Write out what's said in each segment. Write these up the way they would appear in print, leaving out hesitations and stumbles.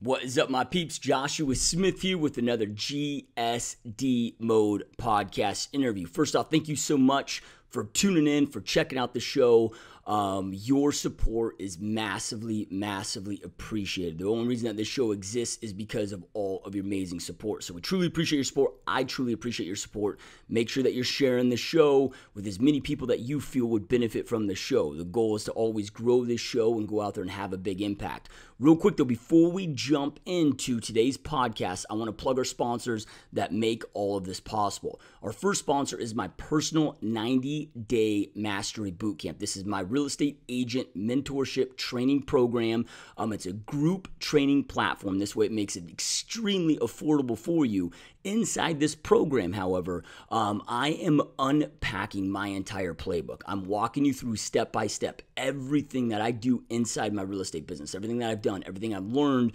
What is up, my peeps? Joshua Smith here with another GSD Mode podcast interview. First off, thank you so much for tuning in, for checking out the show. Your support is massively appreciated. The only reason that this show exists is because of all of your amazing support. So we truly appreciate your support. I truly appreciate your support. Make sure that you're sharing the show with as many people that you feel would benefit from the show. The goal is to always grow this show and go out there and have a big impact. Real quick though, before we jump into today's podcast, I want to plug our sponsors that make all of this possible. Our first sponsor is my personal 90-day mastery bootcamp. This is my real estate agent mentorship training program. It's a group training platform. This way it makes it extremely affordable for you. Inside this program, however, I am unpacking my entire playbook. I'm walking you through step by step everything that I do inside my real estate business, everything that I've done, everything I've learned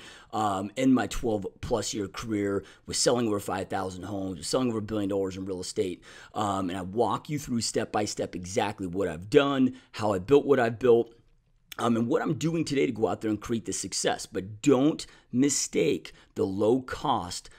in my 12+ year career with selling over 5,000 homes, with selling over $1 billion in real estate. And I walk you through step by step exactly what I've done, how I built what I've built, and what I'm doing today to go out there and create the success. But don't mistake the low cost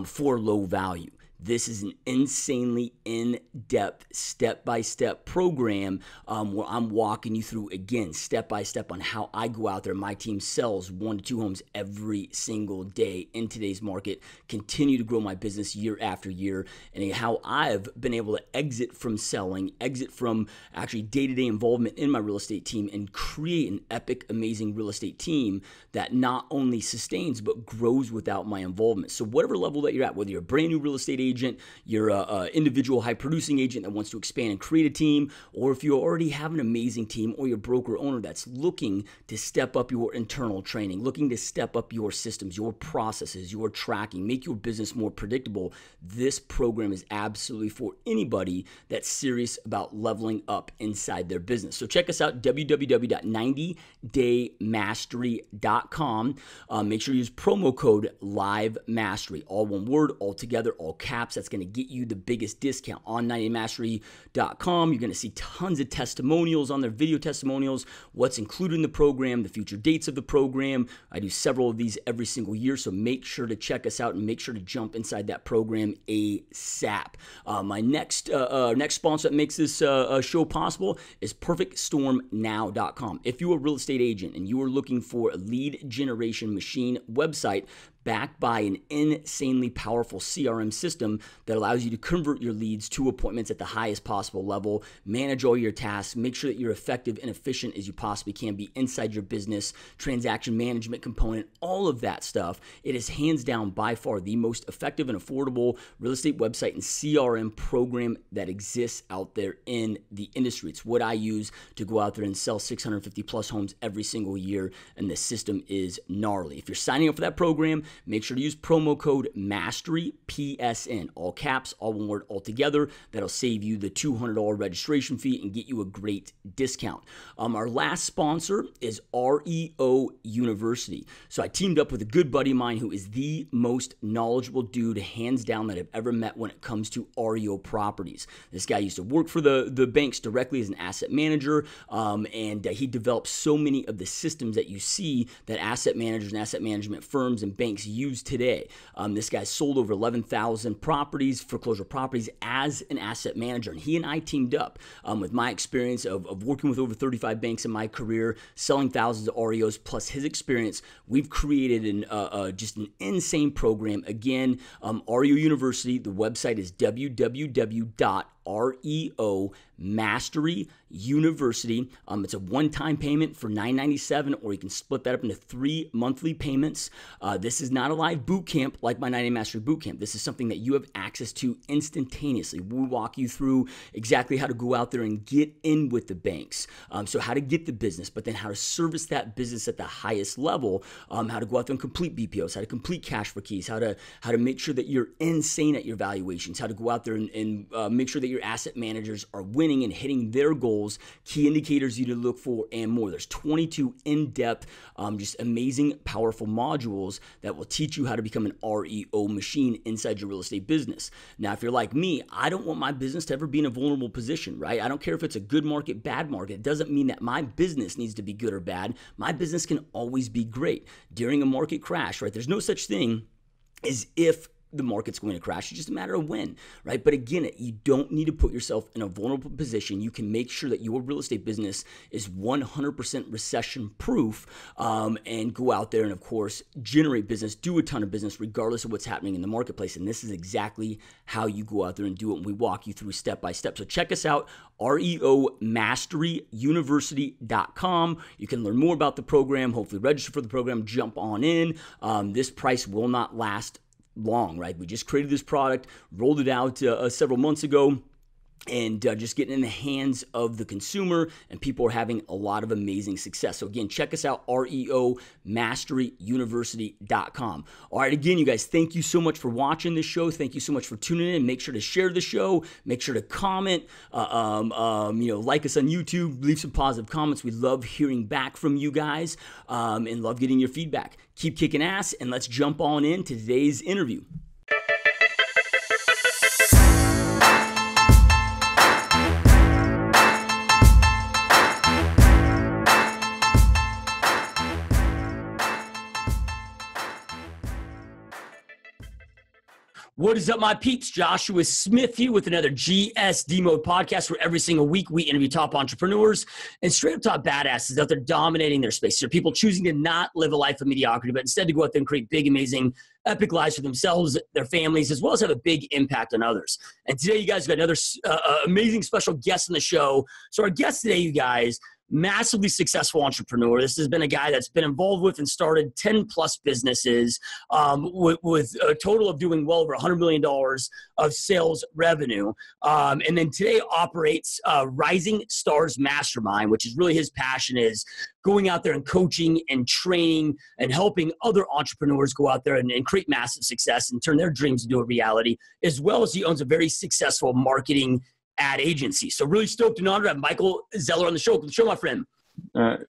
for low value. This is an insanely in-depth, step-by-step program where I'm walking you through, again, step-by-step on how I go out there. My team sells 1 to 2 homes every single day in today's market, continue to grow my business year after year, and how I've been able to exit from selling, exit from actually day-to-day involvement in my real estate team, and create an epic, amazing real estate team that not only sustains but grows without my involvement. So whatever level that you're at, whether you're a brand new real estate agent, you're an individual high-producing agent that wants to expand and create a team, or if you already have an amazing team, or you're a broker owner that's looking to step up your internal training, looking to step up your systems, your processes, your tracking, make your business more predictable, this program is absolutely for anybody that's serious about leveling up inside their business. So check us out, www.90daymastery.com. Make sure you use promo code LIVEMASTERY, all one word, all together, all caps. That's going to get you the biggest discount on 90daymastery.com. You're going to see tons of testimonials on there, video testimonials, what's included in the program, the future dates of the program. I do several of these every single year, so make sure to check us out and make sure to jump inside that program ASAP. My next sponsor that makes this show possible is perfectstormnow.com. If you're a real estate agent and you are looking for a lead generation machine website backed by an insanely powerful CRM system that allows you to convert your leads to appointments at the highest possible level, manage all your tasks, make sure that you're effective and efficient as you possibly can be inside your business, transaction management component, all of that stuff. It is hands down by far the most effective and affordable real estate website and CRM program that exists out there in the industry. It's what I use to go out there and sell 650 plus homes every single year, and the system is gnarly. If you're signing up for that program, make sure to use promo code MASTERY, PSN, all caps, all one word, all together. That'll save you the $200 registration fee and get you a great discount. Our last sponsor is REO University. So I teamed up with a good buddy of mine who is the most knowledgeable dude, hands down, that I've ever met when it comes to REO properties. This guy used to work for the banks directly as an asset manager, and he developed so many of the systems that you see that asset managers and asset management firms and banks use today. This guy sold over 11,000 properties, foreclosure properties, as an asset manager. And he and I teamed up with my experience of working with over 35 banks in my career, selling thousands of REOs, plus his experience. We've created just an insane program. Again, REO University, the website is www.REO University. It's a one-time payment for $997, or you can split that up into 3 monthly payments. This is not a live boot camp like my 90-Day Mastery boot camp. This is something that you have access to instantaneously. We'll walk you through exactly how to go out there and get in with the banks. So how to get the business, but then how to service that business at the highest level, how to go out there and complete BPOs, how to complete cash for keys, how to make sure that you're insane at your valuations, how to go out there and make sure that your asset managers are winning and hitting their goals, key indicators you need to look for, and more. There's 22 in-depth, just amazing, powerful modules that will teach you how to become an REO machine inside your real estate business. Now, if you're like me, I don't want my business to ever be in a vulnerable position, right? I don't care if it's a good market, bad market. It doesn't mean that my business needs to be good or bad. My business can always be great. During a market crash, right? There's no such thing as if the market's going to crash. It's just a matter of when, right? But again, you don't need to put yourself in a vulnerable position. You can make sure that your real estate business is 100% recession proof, and go out there and, of course, generate business, do a ton of business regardless of what's happening in the marketplace. And this is exactly how you go out there and do it. And we walk you through step by step. So check us out, reomasteryuniversity.com. You can learn more about the program, hopefully register for the program, jump on in. This price will not last long, right? We just created this product, rolled it out several months ago, and just getting in the hands of the consumer, and people are having a lot of amazing success. So again, check us out, reomasteryuniversity.com. All right, again, you guys, thank you so much for watching this show. Thank you so much for tuning in. Make sure to share the show. Make sure to comment, like us on YouTube, leave some positive comments. We love hearing back from you guys, and love getting your feedback. Keep kicking ass, and let's jump on into today's interview. What is up, my peeps? Joshua Smith here with another GSD Mode podcast, where every single week we interview top entrepreneurs and straight up top badasses out there dominating their space. There are people choosing to not live a life of mediocrity, but instead to go out there and create big, amazing, epic lives for themselves, their families, as well as have a big impact on others. And today, you guys got another amazing special guest on the show. So our guest today, you guys, massively successful entrepreneur. This has been a guy that's been involved with and started 10 plus businesses, with a total of doing well over $100 million of sales revenue. And then today operates Rising Stars Mastermind, which is really his passion, is going out there and coaching and training and helping other entrepreneurs go out there and create massive success and turn their dreams into a reality, as well as he owns a very successful marketing ad agency. So really stoked and honored to have Michael Zeller on the show. My friend.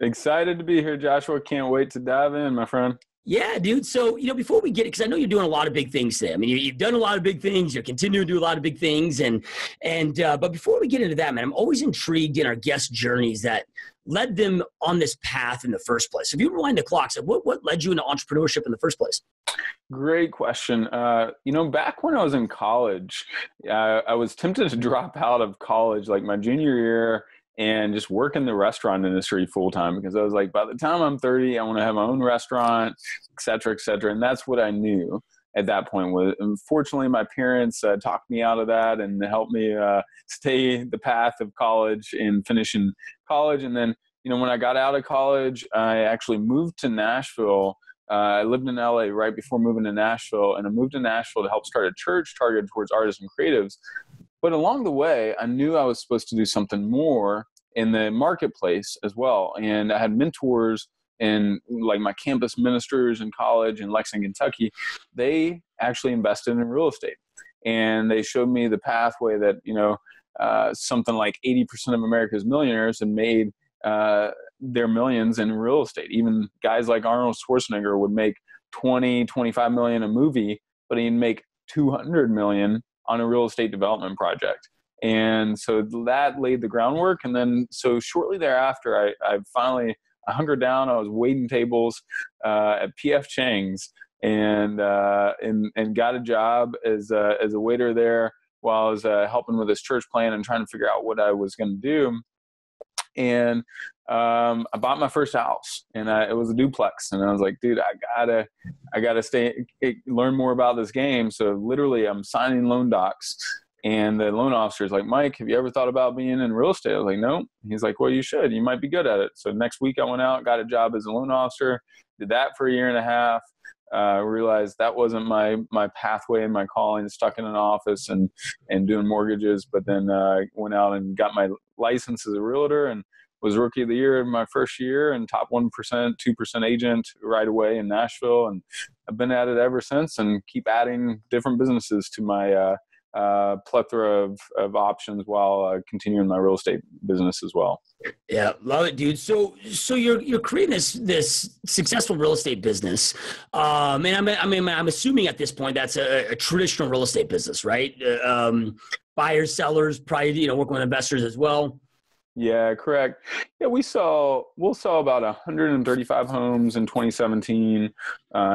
Excited to be here, Joshua. Can't wait to dive in, my friend. Yeah, dude. So, before we get it, because I know you're doing a lot of big things today. I mean, you've done a lot of big things. You're continuing to do a lot of big things. But before we get into that, man, I'm always intrigued in our guest journeys that led them on this path in the first place. So if you rewind the clock, so what led you into entrepreneurship in the first place? Great question. Back when I was in college, I was tempted to drop out of college like my junior year and just work in the restaurant industry full time, because I was like, by the time I'm 30, I want to have my own restaurant, et cetera, et cetera. And that's what I knew at that point. Unfortunately, my parents talked me out of that and helped me stay the path of college and finish in college. And then, when I got out of college, I actually moved to Nashville. I lived in LA right before moving to Nashville, and I moved to Nashville to help start a church targeted towards artists and creatives. But along the way, I knew I was supposed to do something more in the marketplace as well. And I had mentors and like my campus ministers in college in Lexington, Kentucky. They actually invested in real estate, and they showed me the pathway that, something like 80% of America's millionaires had made their millions in real estate. Even guys like Arnold Schwarzenegger would make 20, 25 million a movie, but he'd make 200 million on a real estate development project. And so that laid the groundwork. And then, so shortly thereafter, I finally hungered down. I was waiting tables at PF Chang's and got a job as a waiter there while I was helping with this church plan and trying to figure out what I was going to do. And I bought my first house, and it was a duplex. And I was like, dude, I gotta learn more about this game. So literally, I'm signing loan docs, and the loan officer's like, Mike, have you ever thought about being in real estate? I was like, no. He's like, well, you should. You might be good at it. So next week, I went out, got a job as a loan officer, did that for a year and a half. Realized that wasn't my pathway and my calling, stuck in an office and doing mortgages. But then went out and got my license as a realtor and was rookie of the year in my first year and top 1%, 2% agent right away in Nashville. And I've been at it ever since and keep adding different businesses to my plethora of options while continuing my real estate business as well. Yeah, love it, dude. So you're creating this successful real estate business, and I'm assuming at this point that's a traditional real estate business, right? Buyers, sellers, probably working with investors as well. Yeah, correct. Yeah, we'll sell about 135 homes in 2017.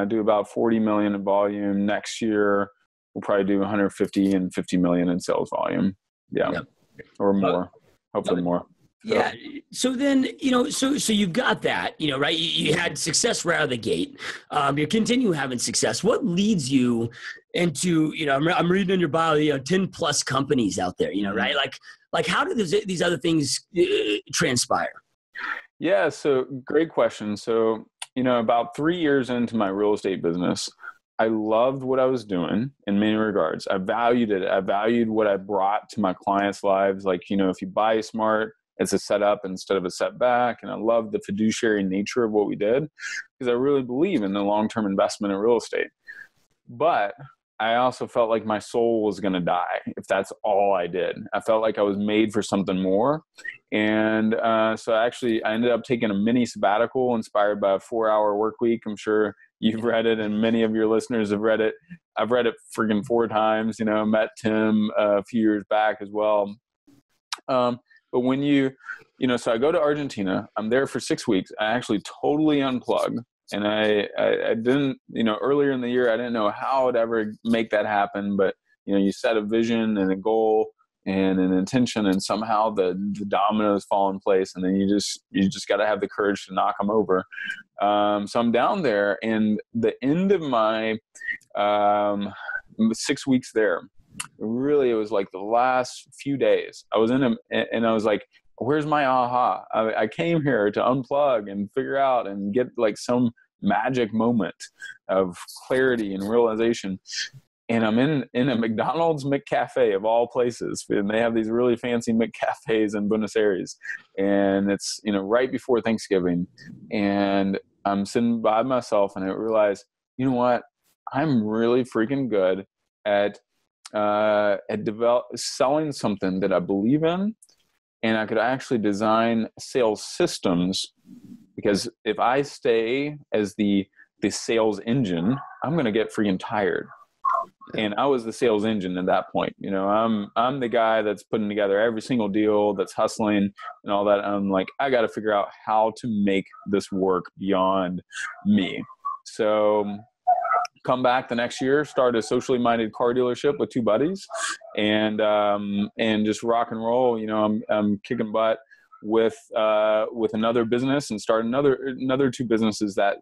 Do about 40 million in volume next year. We'll probably do 150 and 50 million in sales volume. Yeah, yep. Or more. Hopefully more. Yeah. So then, so you've got that, right? You had success right out of the gate. You continue having success. What leads you into, I'm reading in your bio, 10 plus companies out there, right? Like how do these other things transpire? Yeah. So great question. So, about 3 years into my real estate business, I loved what I was doing in many regards. I valued it. I valued what I brought to my clients' lives. Like, if you buy smart, it's a setup instead of a setback. And I love the fiduciary nature of what we did because I really believe in the long-term investment in real estate. But I also felt like my soul was going to die if that's all I did. I felt like I was made for something more. And so I ended up taking a mini sabbatical inspired by a 4-hour work week. I'm sure you've read it and many of your listeners have read it. I've read it freaking 4 times, met Tim a few years back as well. But when so I go to Argentina, I'm there for 6 weeks. I actually totally unplug. And I didn't, earlier in the year, I didn't know how I'd ever make that happen. But, you set a vision and a goal and an intention, and somehow the dominoes fall in place. And then you just got to have the courage to knock them over. So I'm down there, and the end of my 6 weeks there, really, it was like the last few days I was in them, and I was like, where's my aha? I came here to unplug and figure out and get like some magic moment of clarity and realization. And I'm in a McDonald's McCafe of all places. And they have these really fancy McCafes in Buenos Aires. And it's, right before Thanksgiving. And I'm sitting by myself, and I realize, you know what? I'm really freaking good at selling something that I believe in, and I could actually design sales systems, because if I stay as the sales engine, I'm going to get freaking tired. And I was the sales engine at that point. I'm the guy that's putting together every single deal, that's hustling and all that. I'm like, I got to figure out how to make this work beyond me. So come back the next year, start a socially minded car dealership with 2 buddies, and just rock and roll. I'm kicking butt with another business, and start another 2 businesses that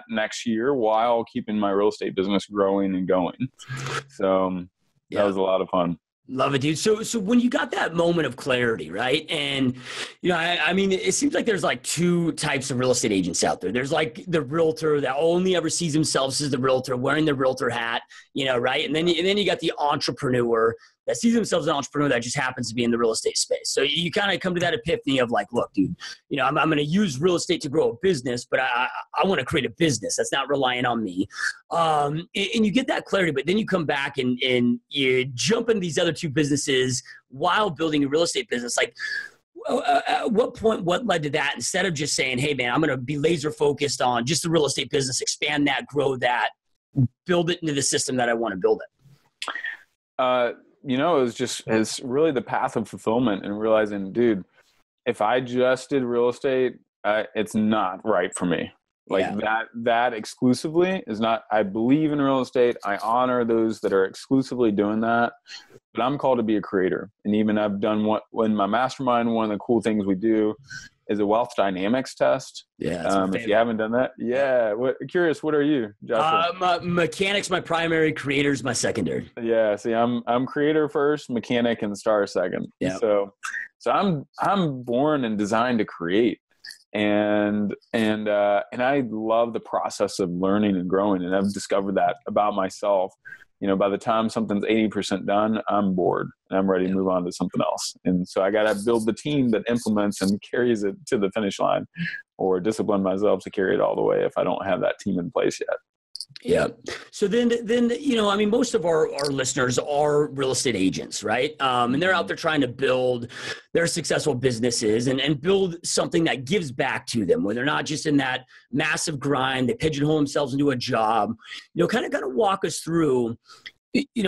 next year, while keeping my real estate business growing and going. So that was a lot of fun. Love it, dude. So when you got that moment of clarity, right? And, it seems like there's like 2 types of real estate agents out there. There's like the realtor that only ever sees themselves as the realtor, wearing the realtor hat, right? And then you got the entrepreneur that sees themselves as an entrepreneur that just happens to be in the real estate space. So you kind of come to that epiphany of like, look, dude, I'm going to use real estate to grow a business, but I want to create a business that's not relying on me. And you get that clarity, but then you come back and you jump into these other 2 businesses while building a real estate business. Like, at what point, what led to that? Instead of just saying, hey man, I'm going to be laser focused on just the real estate business, expand that, grow that, build it into the system that I want to build it. It's really the path of fulfillment, and realizing, dude, if I just did real estate, it's not right for me. That exclusively is not. I believe in real estate. I honor those that are exclusively doing that, but I'm called to be a creator. And even I've done in my mastermind, one of the cool things we do is a wealth dynamics test. Yeah. If you haven't done that. Yeah. Curious, what are you, Joshua? Mechanic's my primary, creator's my secondary. Yeah. See, I'm creator first, mechanic, and star second. Yeah. So I'm born and designed to create. And I love the process of learning and growing. And I've discovered that about myself. By the time something's 80% done, I'm bored and I'm ready to move on to something else. And so I got to build the team that implements and carries it to the finish line, or discipline myself to carry it all the way if I don't have that team in place yet. Yeah. So then, I mean, most of our listeners are real estate agents, right? And they're out there trying to build their successful businesses and build something that gives back to them, where they're not just in that massive grind, they pigeonhole themselves into a job. Kind of walk us through,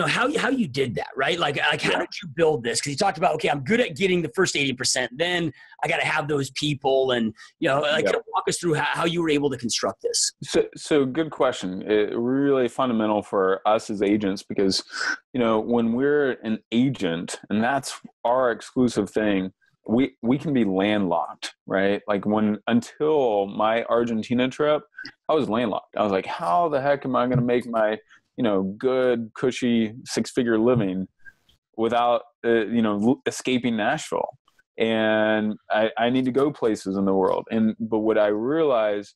how you did that, right? Like how did you build this? Because you talked about, okay, I'm good at getting the first 80%. Then I got to have those people, and kind of walk us through how you were able to construct this. So good question. It really fundamental for us as agents, because when we're an agent and that's our exclusive thing, we can be landlocked, right? Like until my Argentina trip, I was landlocked. I was like, how the heck am I going to make my good, cushy 6-figure living without, escaping Nashville? And I need to go places in the world. But what I realized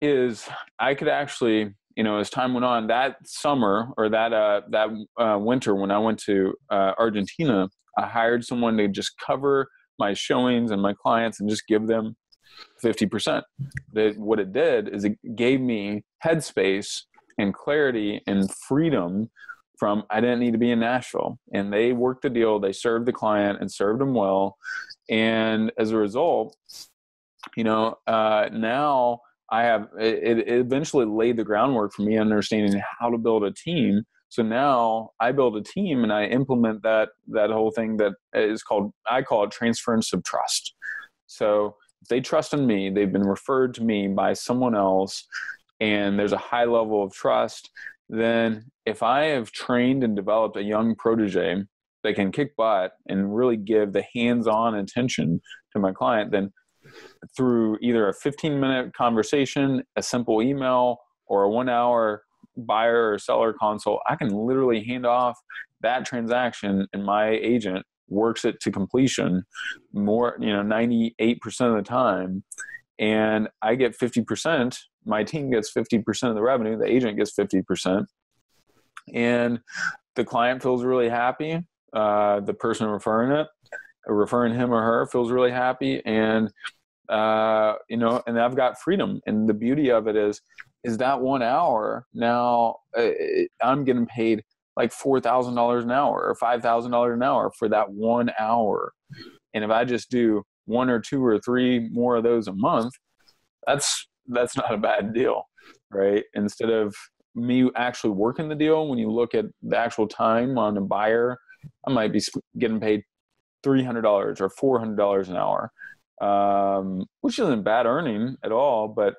is I could actually, as time went on, that summer or that winter when I went to Argentina, I hired someone to just cover my showings and my clients and just give them 50%. What it did is it gave me headspace and clarity and freedom from, I didn't need to be in Nashville. And they worked the deal. They served the client and served them well. And as a result, now I have, it eventually laid the groundwork for me understanding how to build a team. So now I build a team and I implement that whole thing that is I call it transference of trust. So if they trust in me, they've been referred to me by someone else, and there's a high level of trust, then if I have trained and developed a young protege that can kick butt and really give the hands-on attention to my client, then through either a 15-minute conversation, a simple email, or a 1-hour buyer or seller consult, I can literally hand off that transaction and my agent works it to completion 98% of the time. And I get 50%, my team gets 50% of the revenue, the agent gets 50%. And the client feels really happy. The person referring him or her feels really happy. And, and I've got freedom. And the beauty of it is that 1 hour now I'm getting paid like $4,000 an hour or $5,000 an hour for that 1 hour. And if I just do 1 or 2 or 3 more of those a month, that's not a bad deal, right? Instead of me actually working the deal, when you look at the actual time on a buyer, I might be getting paid $300 or $400 an hour, which isn't bad earning at all. But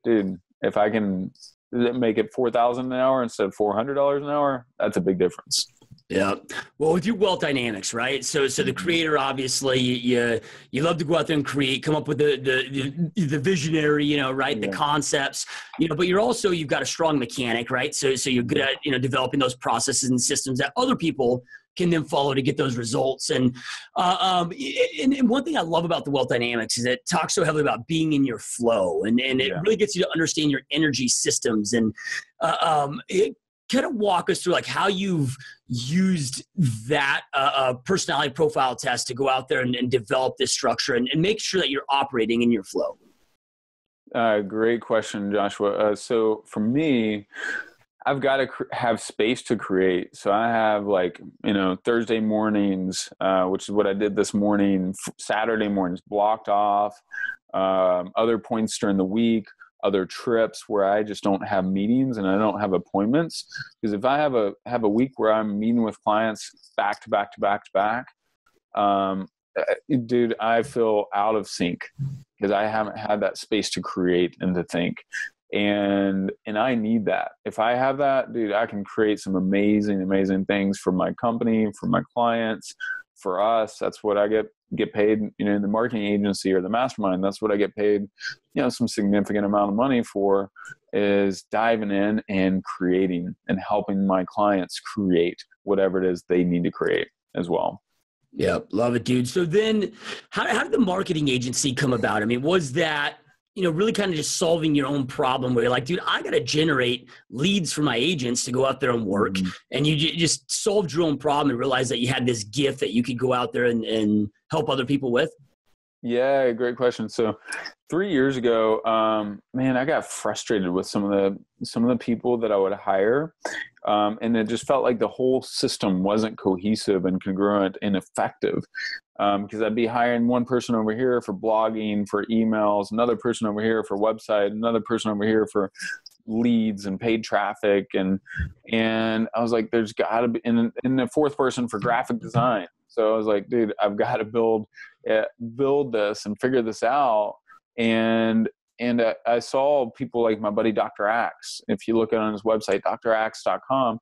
dude, if I can make it $4,000 an hour instead of $400 an hour, that's a big difference. Yeah. Well, with your wealth dynamics, right? So the creator, obviously, you love to go out there and create, come up with the visionary, right? Yeah. The concepts, but you've got a strong mechanic, right? So you're good at, developing those processes and systems that other people can then follow to get those results. And one thing I love about the wealth dynamics is it talks so heavily about being in your flow, and it really gets you to understand your energy systems. And it kind of walk us through like how you've used that personality profile test to go out there and develop this structure and make sure that you're operating in your flow. Great question, Joshua. So for me, I've got to have space to create. So I have Thursday mornings, which is what I did this morning, Saturday mornings blocked off, other points during the week, other trips where I just don't have meetings and I don't have appointments. Because if I have a week where I'm meeting with clients back to back to back to back, dude, I feel out of sync because I haven't had that space to create and to think. And I need that. If I have that, dude, I can create some amazing, amazing things for my company, for my clients, for us. That's what I get paid, in the marketing agency or the mastermind. That's what I get paid, some significant amount of money for, is diving in and creating and helping my clients create whatever it is they need to create as well. Yeah, love it, dude. So then how did the marketing agency come about? I mean, was that, really kind of just solving your own problem where you're like, dude, I got to generate leads for my agents to go out there and work. Mm-hmm. And you just solved your own problem and realized that you had this gift that you could go out there and help other people with? Yeah, great question. So 3 years ago, man, I got frustrated with some of the people that I would hire. And it just felt like the whole system wasn't cohesive and congruent and effective. Because I'd be hiring one person over here for blogging, for emails, another person over here for website, another person over here for leads and paid traffic. And I was like, there's gotta be, and the fourth person for graphic design. So I was like, dude, I've got to build this and figure this out. And I saw people like my buddy, Dr. Axe. If you look at on his website, draxe.com,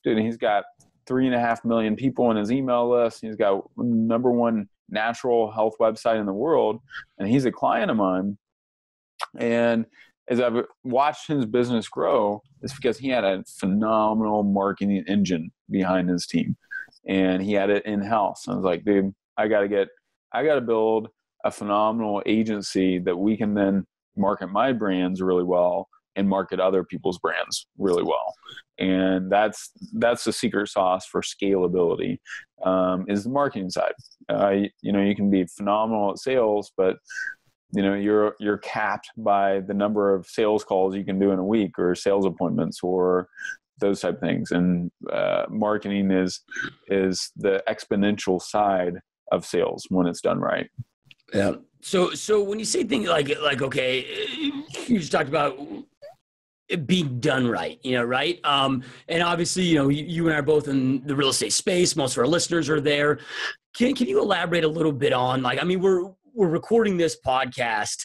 dude, he's got 3.5 million people in his email list. He's got #1 natural health website in the world. And he's a client of mine. And as I've watched his business grow, it's because he had a phenomenal marketing engine behind his team. And he had it in-house. I was like, dude, I got to build a phenomenal agency that we can then market my brands really well and market other people's brands really well. And that's the secret sauce for scalability, is the marketing side. You can be phenomenal at sales, but you're capped by the number of sales calls you can do in a week, or sales appointments, or those type of things. And marketing is the exponential side of sales when it's done right. Yeah. So when you say things like, okay, you just talked about it being done right, right? And obviously, you and I are both in the real estate space. Most of our listeners are there. Can you elaborate a little bit on, we're recording this podcast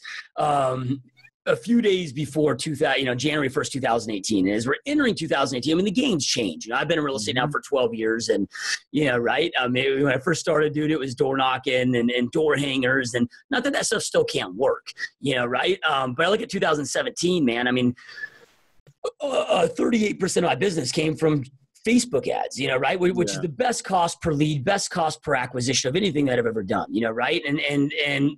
a few days before January 1st, 2018. And as we're entering 2018, the game's changed. I've been in real estate now for 12 years, and right. Maybe when I first started, dude, it was door knocking and door hangers, and not that stuff still can't work, right. But I look at 2017, man. 38% of my business came from Facebook ads, right? Which is the best cost per lead, best cost per acquisition of anything that I've ever done, right?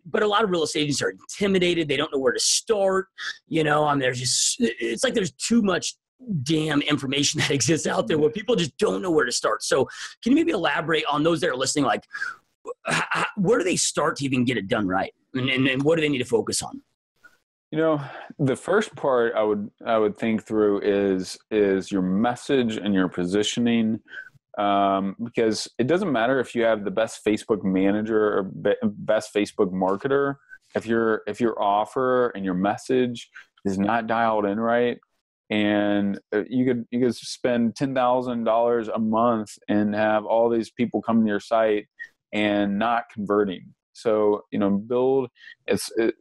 But a lot of real estate agents are intimidated. They don't know where to start. It's like there's too much damn information that exists out there where people just don't know where to start. So can you maybe elaborate on those that are listening? Where do they start to even get it done right? And what do they need to focus on? The first part I would think through is your message and your positioning, because it doesn't matter if you have the best Facebook manager or best Facebook marketer. If your offer and your message is not dialed in right, and you could spend $10,000 a month and have all these people come to your site and not converting. So,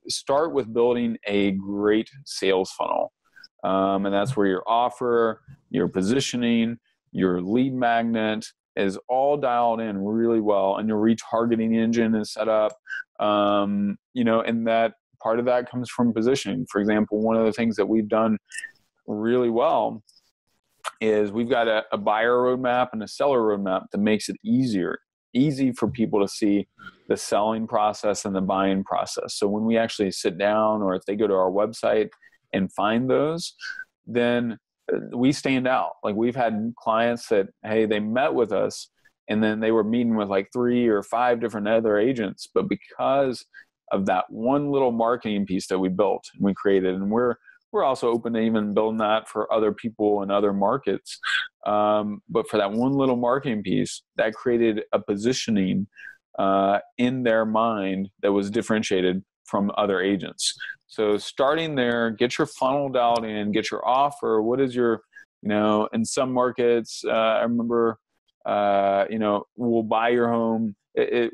start with building a great sales funnel. And that's where your offer, your positioning, your lead magnet is all dialed in really well, and your retargeting engine is set up. And that part of that comes from positioning. For example, one of the things that we've done really well is we've got a buyer roadmap and a seller roadmap that makes it easy for people to see the selling process and the buying process. So when we actually sit down, or if they go to our website and find those, then we stand out. We've had clients that, hey, they met with us and then they were meeting with 3 or 5 different other agents, but because of that one little marketing piece that we built and we created, and we're also open to even building that for other people in other markets. But for that one little marketing piece, that created a positioning in their mind that was differentiated from other agents. So starting there, get your funnel dialed in, get your offer. What is your, in some markets, I remember, we'll buy your home.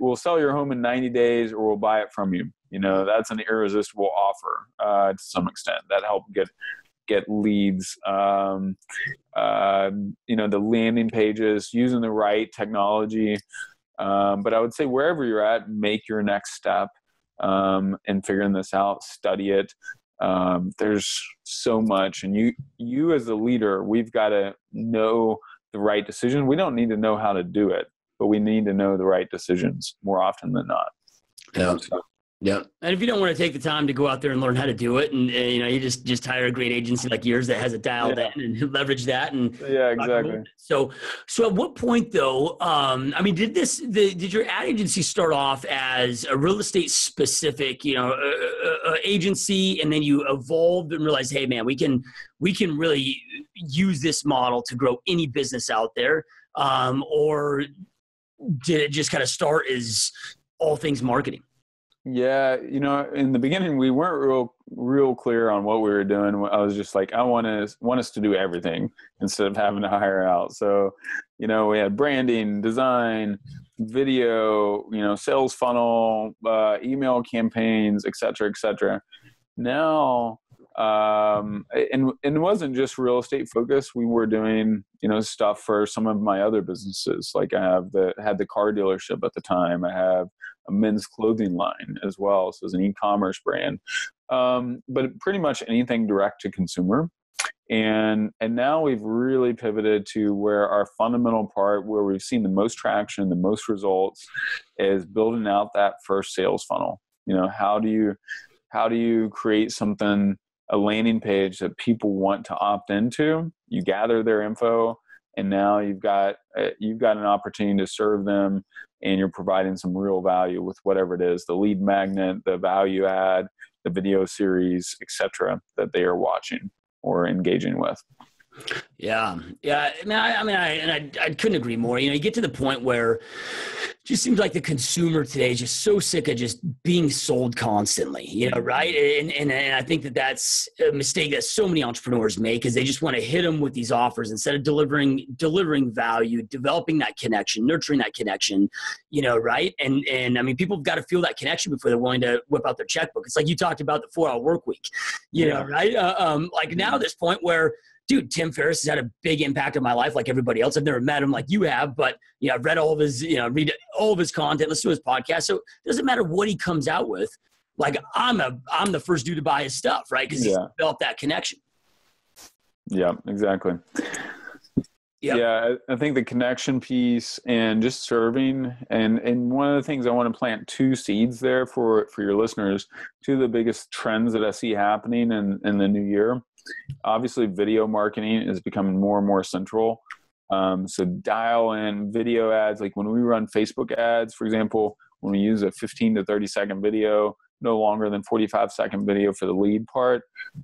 We'll sell your home in 90 days, or we'll buy it from you. That's an irresistible offer to some extent. That helped get leads. The landing pages, using the right technology. But I would say wherever you're at, make your next step in figuring this out. Study it. There's so much, and you as a leader, we've got to know the right decision. We don't need to know how to do it, but we need to know the right decisions more often than not. Yeah. Yeah. And if you don't want to take the time to go out there and learn how to do it, and you just hire a great agency like yours that has it dialed in and leverage that. And yeah, exactly. So at what point though, did your ad agency start off as a real estate specific, agency, and then you evolved and realized, hey man, we can really use this model to grow any business out there? Or did it just kind of start as all things marketing? Yeah, in the beginning, we weren't real clear on what we were doing. I was just like, I want us to do everything instead of having to hire out. So, we had branding, design, video, sales funnel, email campaigns, et cetera, et cetera. Now, and it wasn't just real estate focused. We were doing, stuff for some of my other businesses. Like I had the car dealership at the time. I have a men's clothing line as well. So it's an e-commerce brand. But pretty much anything direct to consumer. And now we've really pivoted to where our fundamental part, where we've seen the most traction, the most results, is building out that first sales funnel. How do you create something, a landing page that people want to opt into? You gather their info, and now you've got an opportunity to serve them, and you're providing some real value with whatever it is, the lead magnet, the value add, the video series, etc., that they are watching or engaging with. Yeah. I couldn't agree more. You get to the point where it just seems like the consumer today is just so sick of just being sold constantly, right? And I think that that's a mistake that so many entrepreneurs make, is they just want to hit them with these offers instead of delivering value, developing that connection, nurturing that connection, right? And people have got to feel that connection before they're willing to whip out their checkbook. It's like you talked about the 4-hour work week, right? Like now at this point where, dude, Tim Ferriss has had a big impact on my life, like everybody else. I've never met him like you have, but I've read all of his, read all of his content, listen to his podcast. So it doesn't matter what he comes out with. Like I'm the first dude to buy his stuff, right? Because he's developed that connection. Yeah, exactly. Yep. Yeah, I think the connection piece and just serving, and one of the things I want to plant 2 seeds there for your listeners, 2 of the biggest trends that I see happening in the new year. Obviously, video marketing is becoming more and more central. So dial in video ads. Like when we run Facebook ads, for example, when we use a 15 to 30 second video, no longer than 45-second video for the lead part,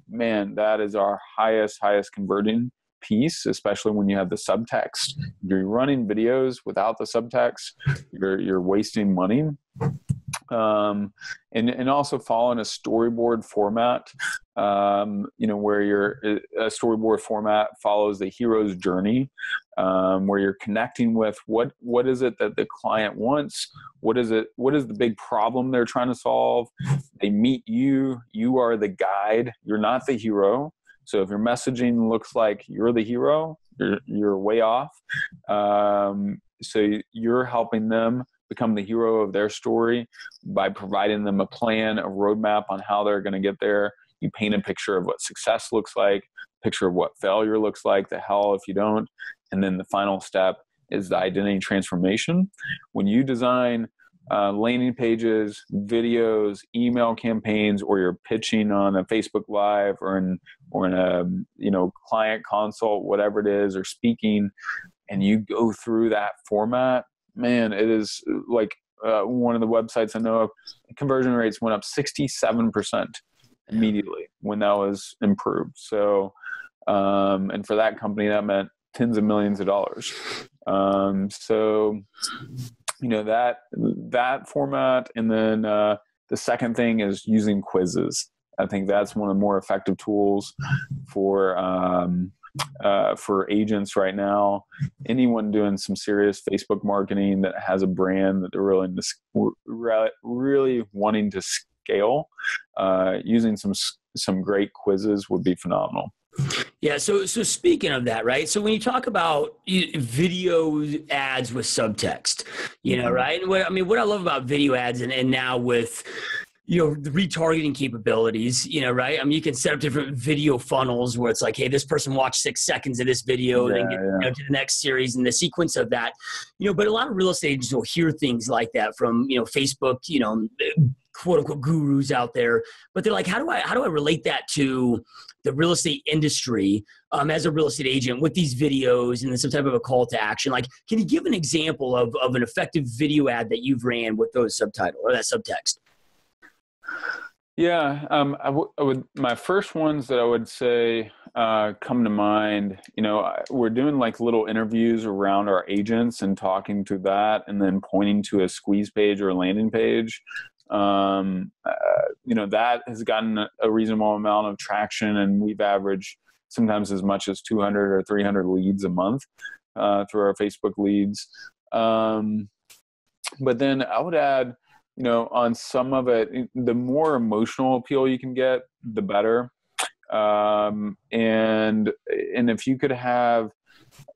man, that is our highest converting piece, especially when you have the subtext. If you're running videos without the subtext, you're wasting money. And also follow in a storyboard format, where a storyboard format follows the hero's journey, where you're connecting with what is it that the client wants? What is the big problem they're trying to solve? They meet you are the guide. You're not the hero. So if your messaging looks like you're the hero, you're way off. So you're helping them become the hero of their story by providing them a plan, a roadmap on how they're going to get there. You paint a picture of what success looks like, picture of what failure looks like, the hell if you don't. And then the final step is the identity transformation. When you design landing pages, videos, email campaigns, or you're pitching on a Facebook Live or in a client consult, whatever it is, or speaking, and you go through that format, man, it is like one of the websites I know of, conversion rates went up 67% immediately when that was improved. So, and for that company, that meant tens of millions of dollars. So, that format. And then the second thing is using quizzes. I think that's one of the more effective tools for agents right now. Anyone doing some serious Facebook marketing that has a brand that they're really wanting to scale, using some great quizzes would be phenomenal. Yeah. So speaking of that, right? So when you talk about video ads with subtext, right? And what I love about video ads and now with the retargeting capabilities, right? You can set up different video funnels where it's like, hey, this person watched 6 seconds of this video, and then get to the next series and the sequence of that, but a lot of real estate agents will hear things like that from, Facebook, quote unquote gurus out there, but they're like, how do I relate that to the real estate industry as a real estate agent with these videos and then some type of a call to action? Like, can you give an example of an effective video ad that you've ran with those subtitle or that subtext? Yeah, I would. My first ones that I would say come to mind. We're doing like little interviews around our agents and talking to that, and then pointing to a squeeze page or a landing page. That has gotten a reasonable amount of traction, and we've averaged sometimes as much as 200 or 300 leads a month through our Facebook leads. But then I would add, on some of it, the more emotional appeal you can get, the better. And if you could have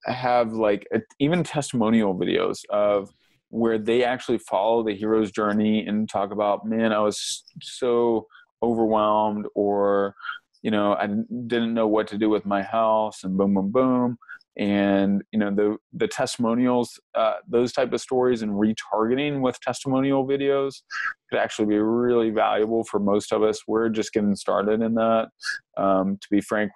like even testimonial videos of where they actually follow the hero's journey and talk about, man, I was so overwhelmed, or, I didn't know what to do with my house, and boom, boom, boom. And, the testimonials, those type of stories and retargeting with testimonial videos could actually be really valuable for most of us. We're just getting started in that. To be frank,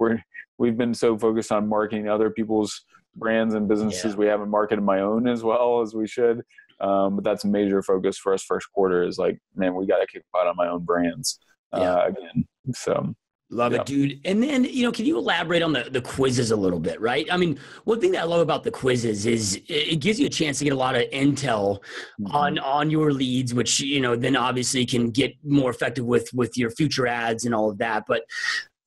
we've been so focused on marketing other people's brands and businesses. Yeah. We haven't marketed my own as well as we should. But that's a major focus for us first quarter is like, man, we got to kick butt on my own brands again. So. Love it, dude. And then, can you elaborate on the quizzes a little bit, right? I mean, one thing that I love about the quizzes is it gives you a chance to get a lot of intel on your leads, which, then obviously can get more effective with your future ads and all of that. But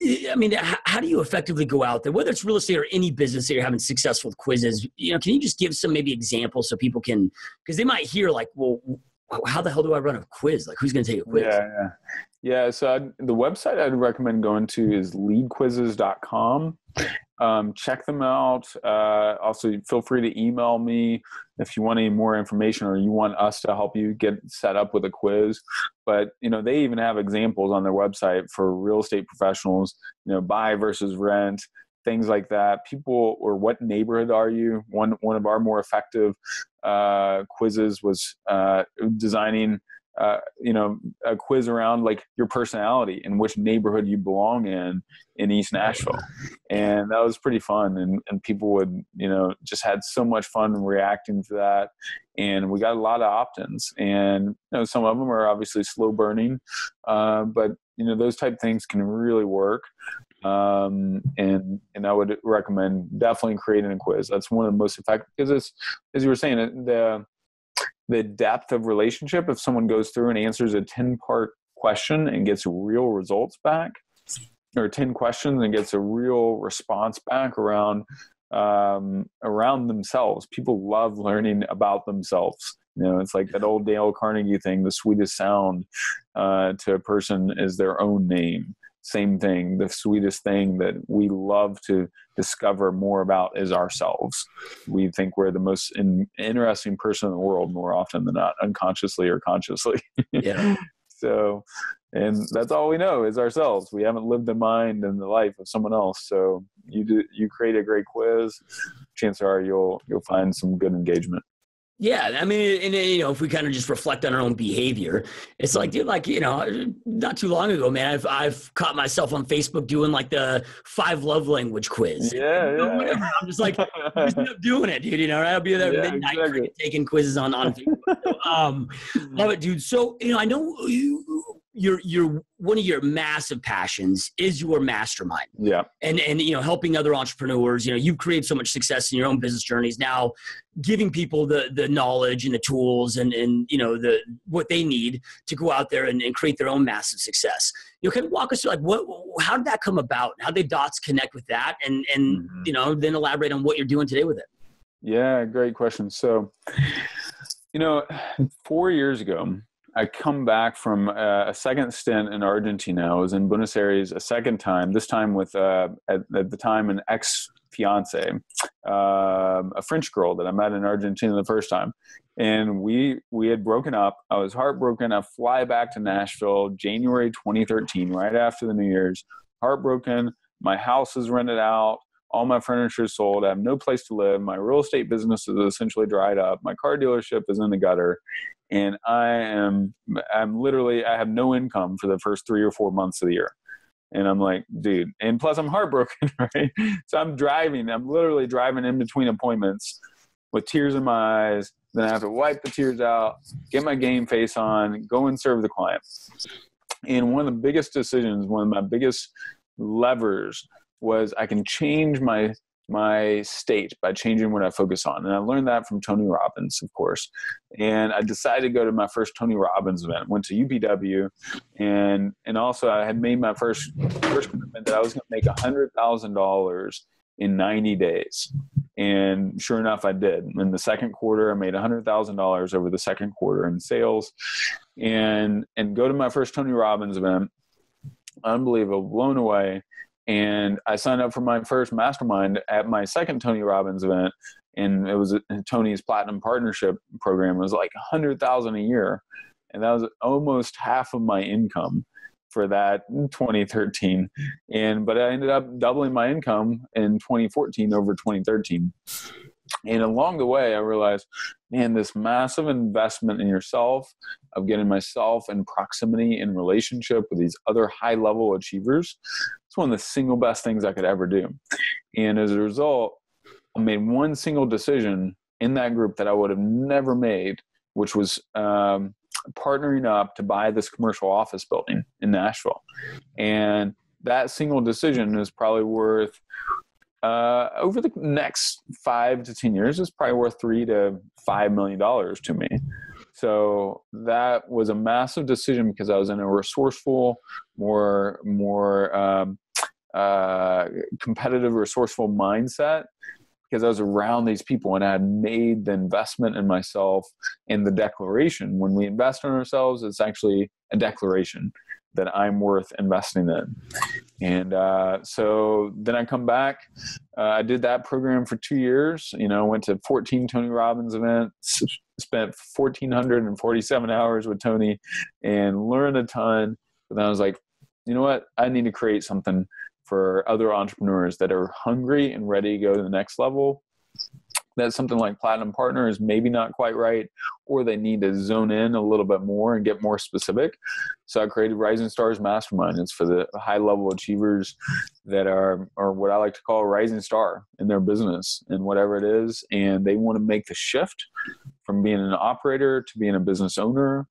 I mean, how do you effectively go out there, whether it's real estate or any business that you're having successful with quizzes? Can you just give some maybe examples so people can, because they might hear like, well, how the hell do I run a quiz? Like, who's going to take a quiz? Yeah. So the website I'd recommend going to is leadquizzes.com. Check them out. Also, feel free to email me if you want any more information or you want us to help you get set up with a quiz. But, they even have examples on their website for real estate professionals, buy versus rent, things like that. People, or what neighborhood are you? One of our more effective quizzes was designing a quiz around like your personality and which neighborhood you belong in East Nashville. And that was pretty fun. And people would, just had so much fun reacting to that. And we got a lot of opt-ins, and, some of them are obviously slow burning. But, those type of things can really work. And I would recommend definitely creating a quiz. That's one of the most effective, because it's, as you were saying, the depth of relationship, if someone goes through and answers a 10-part question and gets real results back, or 10 questions and gets a real response back around themselves. People love learning about themselves. It's like that old Dale Carnegie thing, the sweetest sound to a person is their own name. Same thing. The sweetest thing that we love to discover more about is ourselves. We think we're the most interesting person in the world more often than not, unconsciously or consciously. Yeah. So, and that's all we know is ourselves. We haven't lived the mind and the life of someone else. So you create a great quiz, chances are you'll find some good engagement. Yeah. I mean, and if we kind of just reflect on our own behavior, it's like, dude, like, not too long ago, man, I've caught myself on Facebook doing like the 5 love language quiz. Yeah. Whatever. I'm just like, I'm just end up doing it, dude. Right? I'll be there at midnight taking quizzes on Facebook. So, love it, dude. So, I know you're one of your massive passions is your mastermind. Yeah. And helping other entrepreneurs. You've created so much success in your own business journeys. Now, giving people the knowledge and the tools and what they need to go out there and create their own massive success. Can you walk us through how did that come about? How did dots connect with that? And then elaborate on what you're doing today with it. Yeah, great question. So, 4 years ago, I come back from a second stint in Argentina. I was in Buenos Aires a second time, this time with, at the time, an ex-fiance, a French girl that I met in Argentina the first time. And we had broken up. I was heartbroken. I fly back to Nashville, January 2013, right after the New Year's. Heartbroken. My house is rented out. All my furniture is sold. I have no place to live. My real estate business is essentially dried up. My car dealership is in the gutter. And I'm literally, I have no income for the first 3 or 4 months of the year. And I'm like, dude, and plus I'm heartbroken, right? So I'm literally driving in between appointments with tears in my eyes. Then I have to wipe the tears out, get my game face on, go and serve the client. And one of the biggest decisions, one of my biggest levers was I can change my state by changing what I focus on. And I learned that from Tony Robbins, of course. And I decided to go to my first Tony Robbins event, went to UPW. And also I had made my first commitment that I was going to make $100,000 in 90 days. And sure enough, I did. In the second quarter, I made $100,000 over the second quarter in sales, and go to my first Tony Robbins event. Unbelievable, blown away. And I signed up for my first mastermind at my second Tony Robbins event. And it was Tony's Platinum Partnership program. It was like $100,000 a year. And that was almost half of my income for that in 2013. But I ended up doubling my income in 2014 over 2013. And along the way, I realized, man, this massive investment in yourself, of getting myself in proximity and relationship with these other high-level achievers, it's one of the single best things I could ever do. And as a result, I made one single decision in that group that I would have never made, which was partnering up to buy this commercial office building in Nashville. And that single decision is probably worth, over the next 5 to 10 years, is probably worth $3 to $5 million to me. So that was a massive decision because I was in a resourceful, more competitive, resourceful mindset, because I was around these people and I had made the investment in myself in the declaration. When we invest in ourselves, it's actually a declaration that I'm worth investing in. And so then I come back. I did that program for 2 years. Went to 14 Tony Robbins events, spent 1,447 hours with Tony and learned a ton. But then I was like, you know what? I need to create something for other entrepreneurs that are hungry and ready to go to the next level. That something like Platinum Partner is maybe not quite right, or they need to zone in a little bit more and get more specific. So I created Rising Stars Mastermind. It's for the high level achievers that are what I like to call a rising star in their business and whatever it is. And they want to make the shift from being an operator to being a business owner.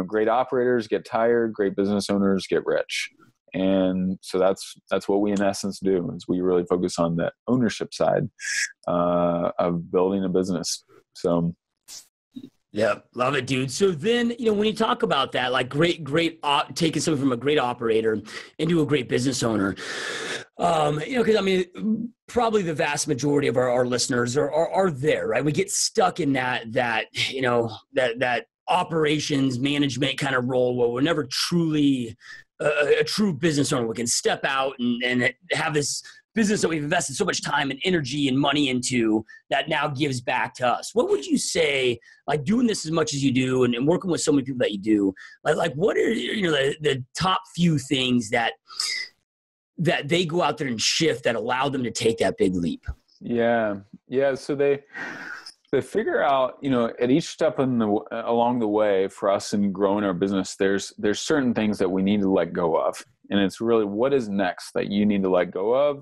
Great operators get tired, great business owners get rich. And so that's what we in essence do, is we really focus on the ownership side of building a business. So yeah, love it, dude. So then, when you talk about that, like great, taking something from a great operator into a great business owner, because probably the vast majority of our listeners are there, right? We get stuck in that operations management kind of role where we're never truly a true business owner. We can step out and have this business that we've invested so much time and energy and money into that now gives back to us. What would you say, like doing this as much as you do and working with so many people that you do, like what are the top few things that they go out there and shift that allow them to take that big leap? Yeah. So they figure out, at each step along the way for us in growing our business, there's certain things that we need to let go of. And it's really what is next that you need to let go of.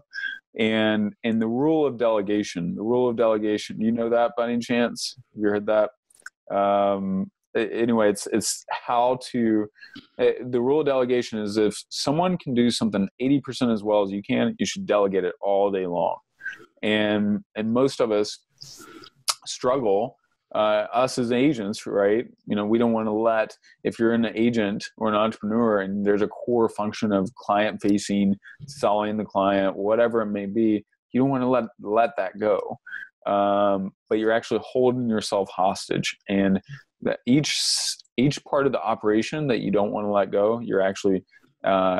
And the rule of delegation, you know that by any chance? Have you heard that? Anyway, it's how to, the rule of delegation is if someone can do something 80% as well as you can, you should delegate it all day long. And most of us struggle, us as agents, right? We don't want to let, if you're an agent or an entrepreneur and there's a core function of client facing, selling the client, whatever it may be, you don't want to let that go. But you're actually holding yourself hostage, and that each part of the operation that you don't want to let go, you're actually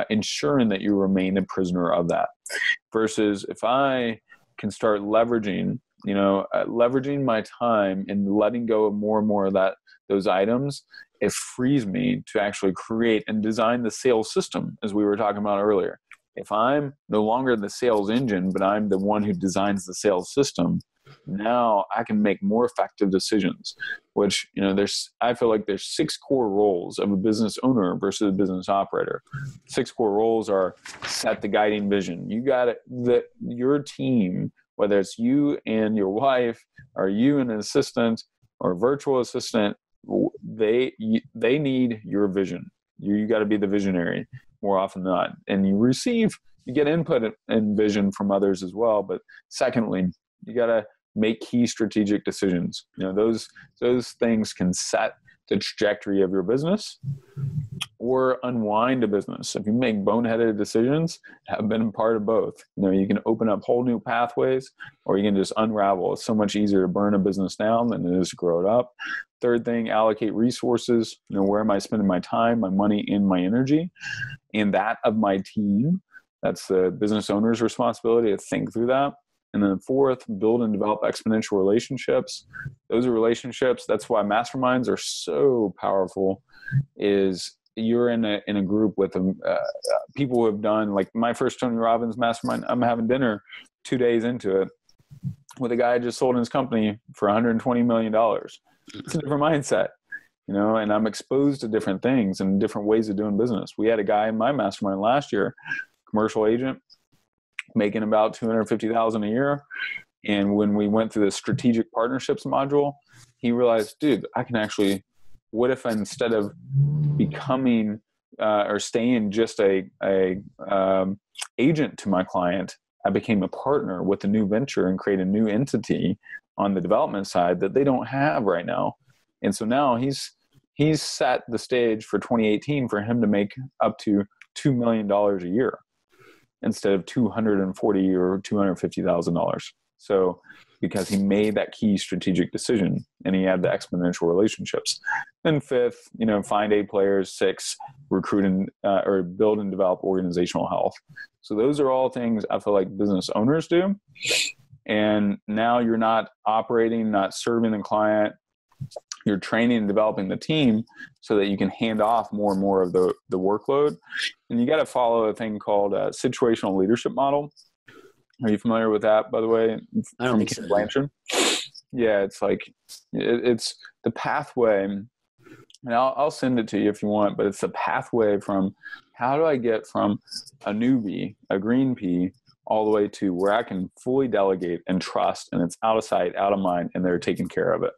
ensuring that you remain a prisoner of that. Versus if I can start leveraging my time and letting go of more and more of those items, it frees me to actually create and design the sales system, as we were talking about earlier. If I'm no longer the sales engine, but I'm the one who designs the sales system, now I can make more effective decisions, which, I feel like there's 6 core roles of a business owner versus a business operator. 6 core roles are: set the guiding vision. You got it. Your team, whether it's you and your wife or you and an assistant or a virtual assistant, they need your vision. You got to be the visionary more often than not. And you get input and vision from others as well. But secondly, you got to make key strategic decisions. Those things can set the trajectory of your business or unwind a business. If you make boneheaded decisions, have been part of both. You can open up whole new pathways, or you can just unravel. It's so much easier to burn a business down than it is to grow it up. Third thing, allocate resources. Where am I spending my time, my money, and my energy? And that of my team. That's the business owner's responsibility to think through that. And then fourth, build and develop exponential relationships. Those are relationships. That's why masterminds are so powerful, is you're in a group with people who have done, like my first Tony Robbins mastermind, I'm having dinner 2 days into it with a guy who just sold his company for $120 million. It's a different mindset, and I'm exposed to different things and different ways of doing business. We had a guy in my mastermind last year, commercial agent, making about $250,000 a year. And when we went through the strategic partnerships module, he realized, dude, I can actually, what if instead of becoming or staying just a agent to my client, I became a partner with a new venture and create a new entity on the development side that they don't have right now. And so now he's set the stage for 2018 for him to make up to $2 million a year, instead of $240,000 or $250,000. So because he made that key strategic decision and he had the exponential relationships. Then fifth, find A players. 6, recruit or build and develop organizational health. So those are all things I feel like business owners do. And now you're not operating, not serving the client. You're training and developing the team so that you can hand off more and more of the workload. And you got to follow a thing called a situational leadership model. Are you familiar with that, by the way? I don't think so. Blanchard? Yeah, it's like, it's the pathway. And I'll send it to you if you want, but it's the pathway from how do I get from a newbie, a green pea, all the way to where I can fully delegate and trust, and it's out of sight, out of mind, and they're taking care of it.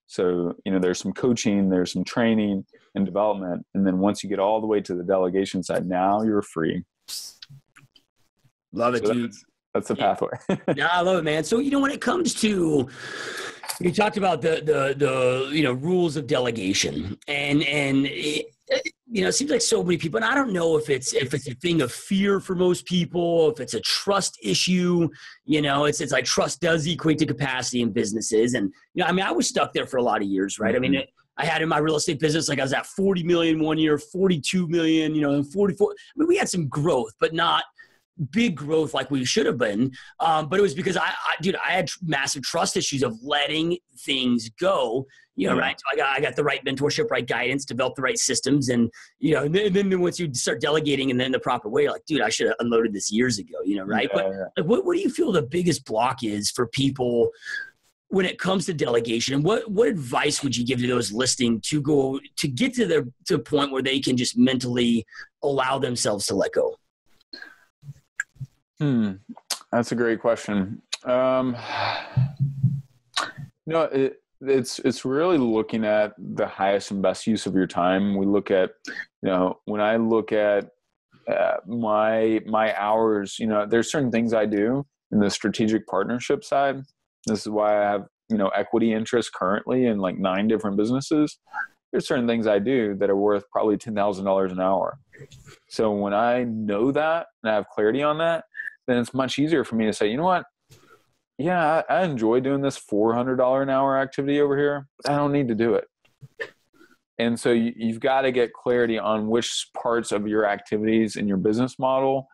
So, there's some coaching, there's some training and development. And then once you get all the way to the delegation side, now you're free. Love it, dude. That's the pathway. Yeah, I love it, man. So, when it comes to, you talked about the rules of delegation, and it seems like so many people, and I don't know if it's a thing of fear for most people, if it's a trust issue. It's like trust does equate to capacity in businesses. And, I was stuck there for a lot of years, right? Mm-hmm. I had in my real estate business, like I was at 40 million one year, 42 million, and 44. We had some growth, but not big growth like we should have been. But it was because I had massive trust issues of letting things go, right? So I got the right mentorship, right guidance, developed the right systems. And, and then once you start delegating and then the proper way, you're like, dude, I should have unloaded this years ago, right? Yeah, but like, what do you feel the biggest block is for people when it comes to delegation? What advice would you give to those listening to get to a point where they can just mentally allow themselves to let go? That's a great question. It's really looking at the highest and best use of your time. We look at, when I look at my hours, there's certain things I do in the strategic partnership side. This is why I have, equity interest currently in like 9 different businesses. There's certain things I do that are worth probably $10,000 an hour. So when I know that and I have clarity on that, then it's much easier for me to say, you know what? Yeah, I enjoy doing this $400 an hour activity over here. I don't need to do it. And so you've got to get clarity on which parts of your activities in your business model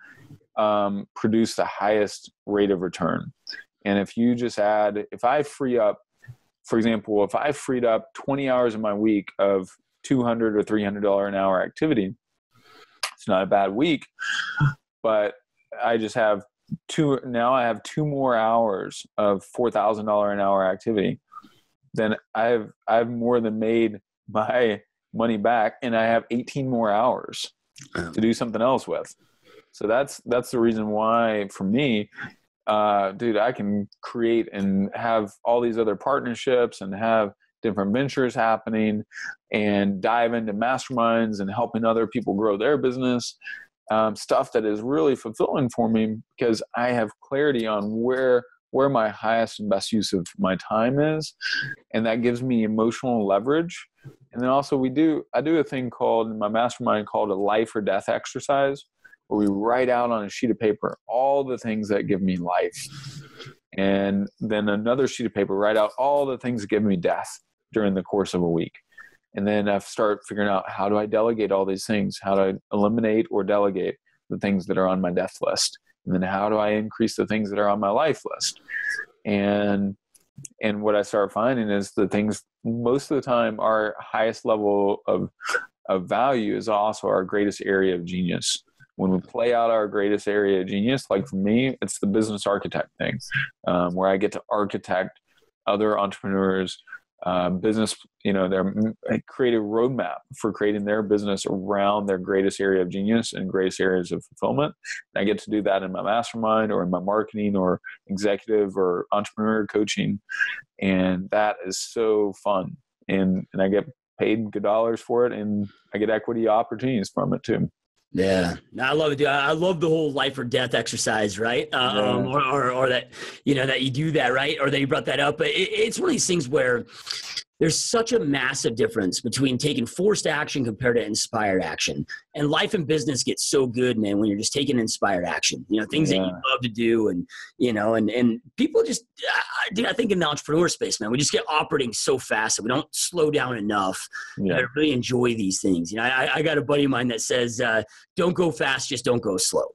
produce the highest rate of return. And if you just if I freed up 20 hours in my week of $200 or $300 an hour activity, it's not a bad week, but I just have now I have 2 more hours of $4,000 an hour activity, then I've more than made my money back, and I have 18 more hours to do something else with. So that's the reason why, for me, dude, I can create and have all these other partnerships and have different ventures happening and dive into masterminds and helping other people grow their business. Stuff that is really fulfilling for me because I have clarity on where my highest and best use of my time is. And that gives me emotional leverage. And then also I do a thing called, in my mastermind, called a life or death exercise, where we write out on a sheet of paper all the things that give me life. And then another sheet of paper, write out all the things that give me death during the course of a week. And then I start figuring out, how do I delegate all these things? How do I eliminate or delegate the things that are on my death list? And then how do I increase the things that are on my life list? And what I start finding is the things, most of the time, our highest level of value is also our greatest area of genius. When we play out our greatest area of genius, like for me, it's the business architect thing, where I get to architect other entrepreneurs' business, create a roadmap for creating their business around their greatest area of genius and greatest areas of fulfillment. And I get to do that in my mastermind or in my marketing or executive or entrepreneur coaching. And that is so fun. And I get paid good dollars for it, and I get equity opportunities from it too. Yeah, no, I love it, dude. I love the whole life or death exercise, right? Or that, that you do that, right? Or that you brought that up. But it's one of these things where there's such a massive difference between taking forced action compared to inspired action. And life and business gets so good, man, when you're just taking inspired action, things that you love to do. And, and people just, dude, I think in the entrepreneur space, man, we just get operating so fast that we don't slow down enough to really enjoy these things. I got a buddy of mine that says, don't go fast, just don't go slow,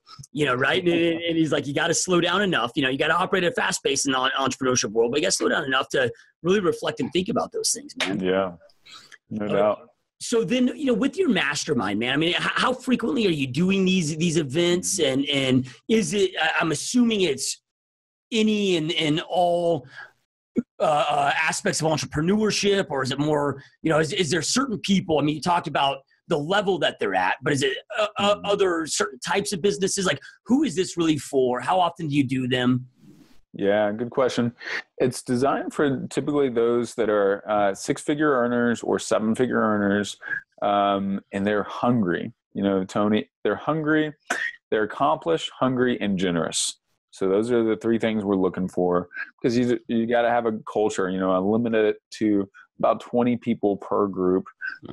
right? And he's like, you got to slow down enough, you got to operate at a fast pace in the entrepreneurship world, but you got to slow down enough to really reflect and think about those things, man. Yeah, no doubt. So then, with your mastermind, man, I mean, how frequently are you doing these events? And is it, I'm assuming it's any and all aspects of entrepreneurship, or is it more, is there certain people? I mean, you talked about the level that they're at, but is it other certain types of businesses? Like, who is this really for? How often do you do them? Yeah, good question. It's designed for typically those that are 6-figure earners or 7-figure earners, and they're hungry. Tony, they're hungry, they're accomplished, hungry, and generous. So those are the 3 things we're looking for, because you got to have a culture. I limited it to about 20 people per group,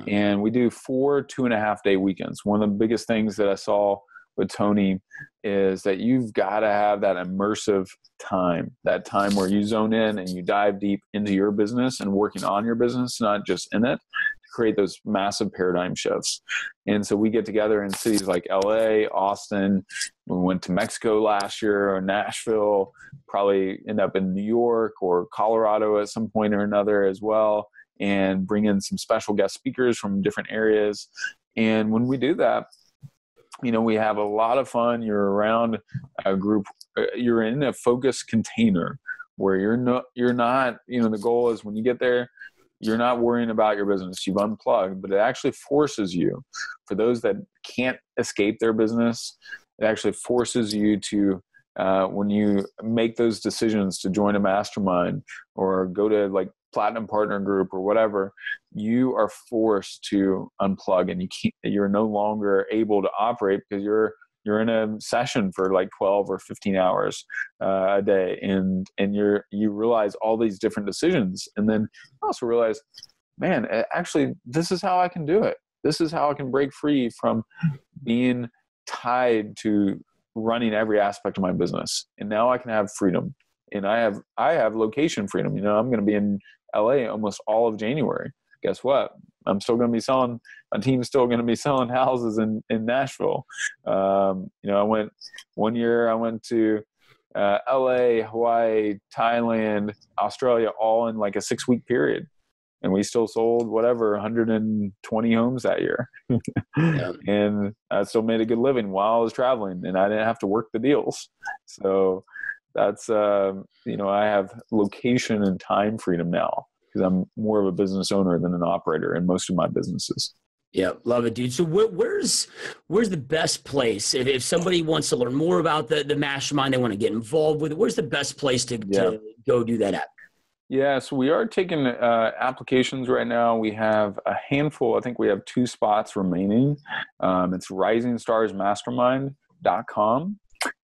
and we do 4 2.5-day weekends. One of the biggest things that I saw with Tony is that you've got to have that immersive time, that time where you zone in and you dive deep into your business and working on your business, not just in it, to create those massive paradigm shifts. And so we get together in cities like LA, Austin. We went to Mexico last year, or Nashville, probably end up in New York or Colorado at some point or another as well, and bring in some special guest speakers from different areas. And when we do that, we have a lot of fun. You're around a group, you're in a focused container where you're not, the goal is when you get there, you're not worrying about your business. You've unplugged, but it actually forces you, for those that can't escape their business, it actually forces you to, when you make those decisions to join a mastermind or go to like Platinum Partner Group or whatever, you are forced to unplug, and you're no longer able to operate because you're in a session for like 12 or 15 hours a day, and you realize all these different decisions, and then you also realize, man, actually this is how I can do it. This is how I can break free from being tied to running every aspect of my business, and now I can have freedom. And I have location freedom. I'm going to be in LA almost all of January. Guess what? I'm still going to be selling. My team's still going to be selling houses in Nashville. I went one year. I went to LA, Hawaii, Thailand, Australia, all in like a 6-week period. and we still sold 120 homes that year. Yeah. And I still made a good living while I was traveling, and I didn't have to work the deals. So that's, I have location and time freedom now because I'm more of a business owner than an operator in most of my businesses. Yeah, love it, dude. So where's the best place if somebody wants to learn more about the mastermind, they want to get involved with it? Where's the best place to go do that at? Yeah, so we are taking applications right now. We have a handful. I think we have 2 spots remaining. It's risingstarsmastermind.com,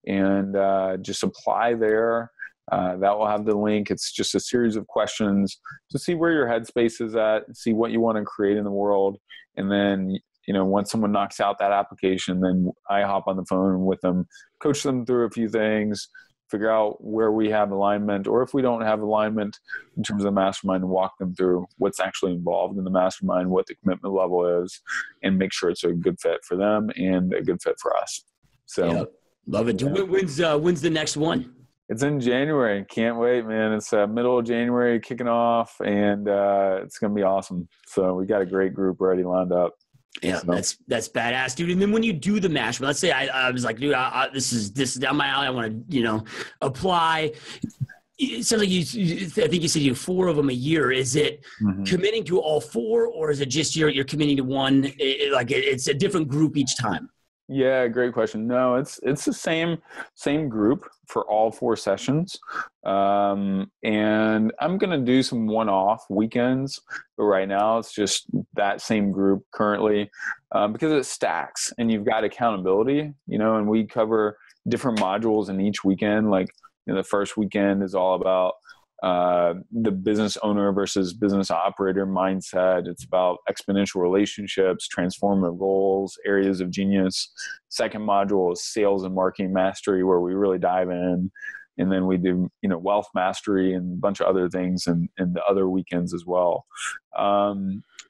and just apply there. That will have the link. It's just a series of questions to see where your headspace is at, see what you want to create in the world. And then, once someone knocks out that application, then I hop on the phone with them, coach them through a few things, figure out where we have alignment, or if we don't have alignment in terms of the mastermind, and walk them through what's actually involved in the mastermind, what the commitment level is, and make sure it's a good fit for them and a good fit for us. So love it. When's the next one? It's in January. Can't wait, man. It's middle of January kicking off, and it's going to be awesome. So we got a great group already lined up. Yeah, so that's badass, dude. And then when you do the mastermind, let's say I was like, dude, this is down my alley. I want to, apply. It sounds like I think you said you do 4 of them a year. Is it committing to all 4, or is it just you're committing to one? It's a different group each time. Yeah, great question. No, it's the same group for all 4 sessions. And I'm going to do some one-off weekends, but right now it's just that same group currently, because it stacks and you've got accountability, and we cover different modules in each weekend. Like, the first weekend is all about the business owner versus business operator mindset. It's about exponential relationships, transformative goals, areas of genius. Second module is sales and marketing mastery, where we really dive in. And then we do, wealth mastery and a bunch of other things in the other weekends as well.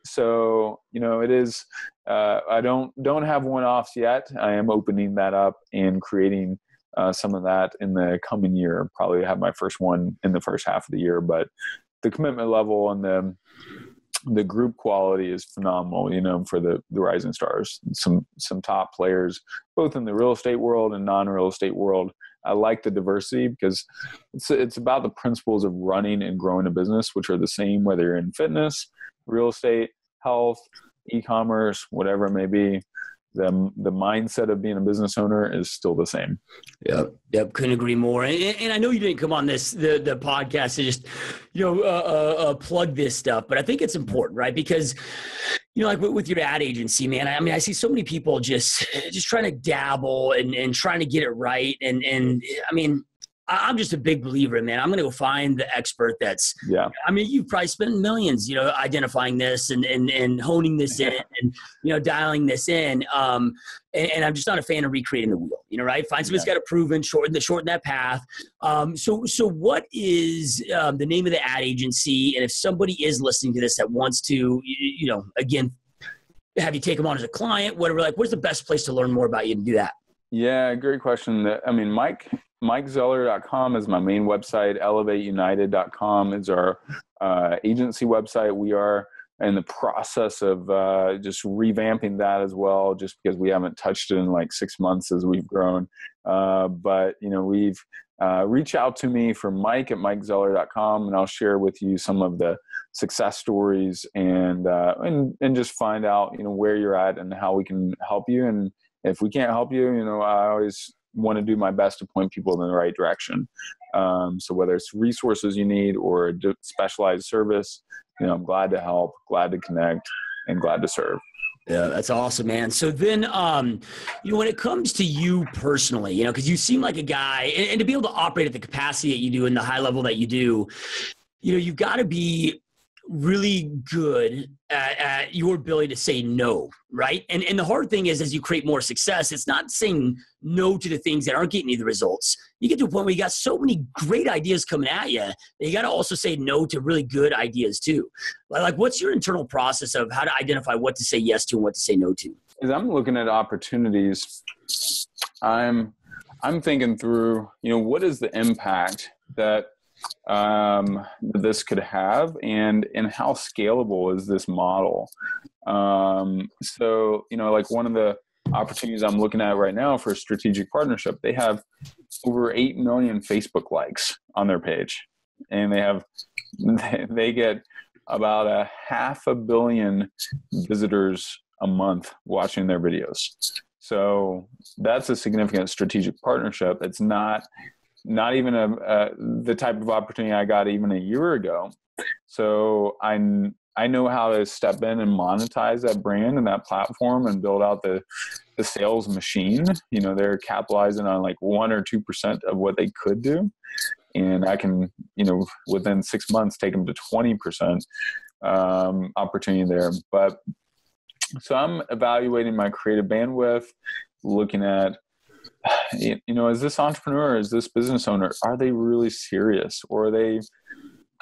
So, it is, I don't have one-offs yet. I am opening that up and creating some of that in the coming year. Probably have my first one in the first half of the year, but the commitment level and the group quality is phenomenal, for the rising stars. Some top players, both in the real estate world and non-real estate world. I like the diversity because it's about the principles of running and growing a business, which are the same whether you're in fitness, real estate, health, e-commerce, whatever it may be. The mindset of being a business owner is still the same. Yep. Couldn't agree more. And I know you didn't come on the podcast to just, plug this stuff, but I think it's important, right? Because, like with your ad agency, man, I mean, I see so many people just trying to dabble and trying to get it right. And I mean, I'm just a big believer, man. I'm going to go find the expert that's, I mean, you've probably spent millions, identifying this and honing this in and, dialing this in. And I'm just not a fan of recreating the wheel, right? Find somebody's got it proven, shorten that path. So what is the name of the ad agency? And if somebody is listening to this that wants to, again, have you take them on as a client, whatever, where's the best place to learn more about you and do that? Yeah, great question. I mean, MikeZeller.com is my main website. ElevateUnited.com is our agency website. We are in the process of just revamping that as well, just because we haven't touched it in like 6 months as we've grown. But, we've reached out to me for Mike at MikeZeller.com, and I'll share with you some of the success stories and just find out, where you're at and how we can help you. And if we can't help you, I always want to do my best to point people in the right direction. So whether it's resources you need or a specialized service, I'm glad to help, glad to connect, and glad to serve. Yeah, that's awesome, man. So then, when it comes to you personally, because you seem like a guy, and to be able to operate at the capacity that you do and the high level that you do, you've got to be really good at your ability to say no, right? And the hard thing is, as you create more success, it's not saying no to the things that aren't getting you the results. You get to a point where you got so many great ideas coming at you that you got to also say no to really good ideas too. Like, what's your internal process of how to identify what to say yes to and what to say no to? As I'm looking at opportunities, I'm thinking through, what is the impact that that this could have, and how scalable is this model. So, like one of the opportunities I'm looking at right now for a strategic partnership, they have over 8 million Facebook likes on their page, and they get about 500 million visitors a month watching their videos. So that's a significant strategic partnership. It's not even the type of opportunity I got even a year ago. So I know how to step in and monetize that brand and that platform and build out the sales machine. They're capitalizing on like 1 or 2% of what they could do. And I can, within 6 months, take them to 20% opportunity there. But so I'm evaluating my creative bandwidth, looking at, is this entrepreneur, is this business owner, are they really serious, or are they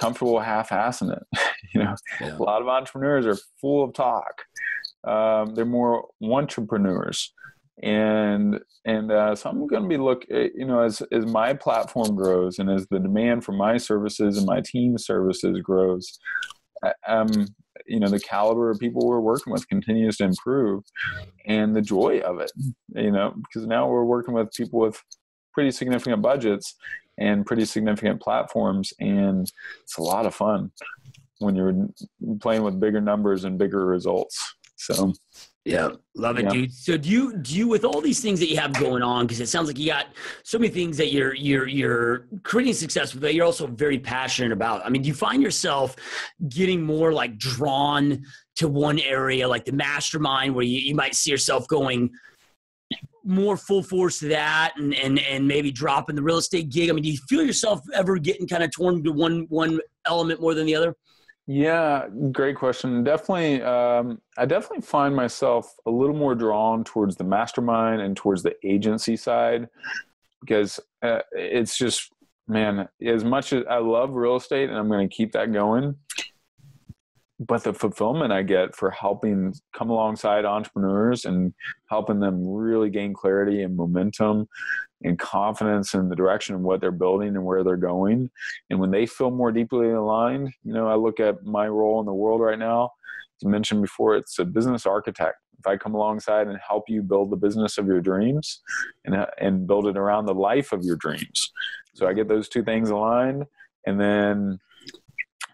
comfortable half-assing it? Yeah. A lot of entrepreneurs are full of talk. They're more entrepreneurs. And so I'm going to be as my platform grows and as the demand for my services and my team services grows, the caliber of people we're working with continues to improve, and the joy of it, because now we're working with people with pretty significant budgets and pretty significant platforms. And it's a lot of fun when you're playing with bigger numbers and bigger results. So yeah, love it, dude. So do you, with all these things that you have going on, because it sounds like you got so many things that you're creating success with that you're also very passionate about. I mean, do you find yourself getting more like drawn to one area, like the mastermind, where you might see yourself going more full force to that and maybe dropping the real estate gig? I mean, do you feel yourself ever getting kind of torn to one element more than the other? Yeah, great question. Definitely, I definitely find myself a little more drawn towards the mastermind and towards the agency side, because it's just, man, as much as I love real estate and I'm going to keep that going, but the fulfillment I get for helping come alongside entrepreneurs and helping them really gain clarity and momentum and confidence in the direction of what they're building and where they're going. And when they feel more deeply aligned, I look at my role in the world right now, as I mentioned before, it's a business architect. If I come alongside and help you build the business of your dreams and build it around the life of your dreams. So I get those two things aligned, and then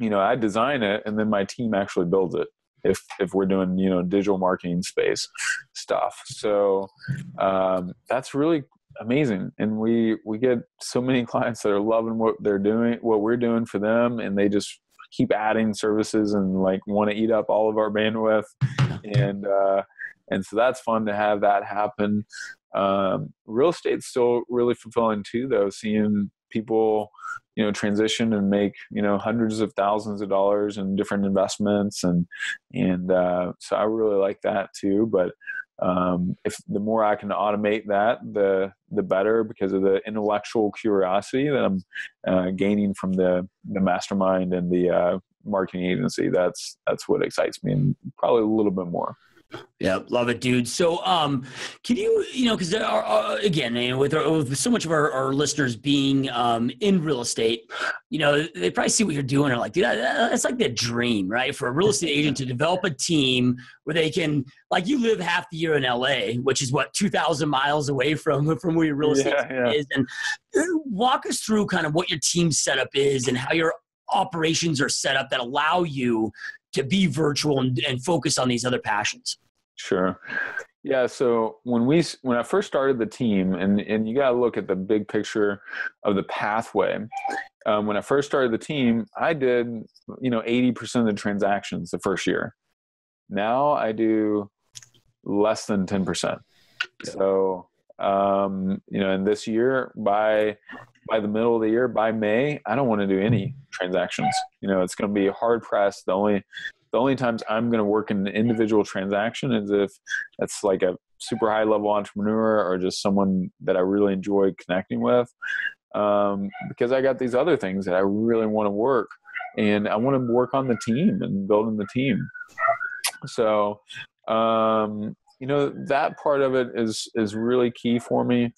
I design it, and then my team actually builds it if we're doing, digital marketing space stuff. So that's really amazing. And we get so many clients that are loving what they're doing, what we're doing for them, and they just keep adding services and like want to eat up all of our bandwidth. And so that's fun to have that happen. Real estate's still really fulfilling too, though, seeing people transition and make hundreds of thousands of dollars in different investments, and so I really like that too. But if the more I can automate that, the better, because of the intellectual curiosity that I'm gaining from the mastermind and the marketing agency. That's what excites me, and probably a little bit more. Yeah, love it, dude. So, can you, because again, with so much of our listeners being in real estate, they probably see what you're doing and are like, dude, that's like the dream, right? For a real estate agent to develop a team where they can, like, you live half the year in LA, which is 2,000 miles away from where your real estate is. And walk us through kind of what your team setup is and how your operations are set up that allow you to be virtual and focus on these other passions. Sure. Yeah. So when I first started the team, and you got to look at the big picture of the pathway. When I first started the team, I did, 80% of the transactions the first year. Now I do less than 10%. So, and this year by the middle of the year, by May, I don't want to do any transactions. It's going to be hard pressed. The only times I'm going to work in an individual transaction is if that's like a super high level entrepreneur or just someone that I really enjoy connecting with. Because I got these other things that I really want to work, and I want to work on the team and building the team. So, that part of it is really key for me.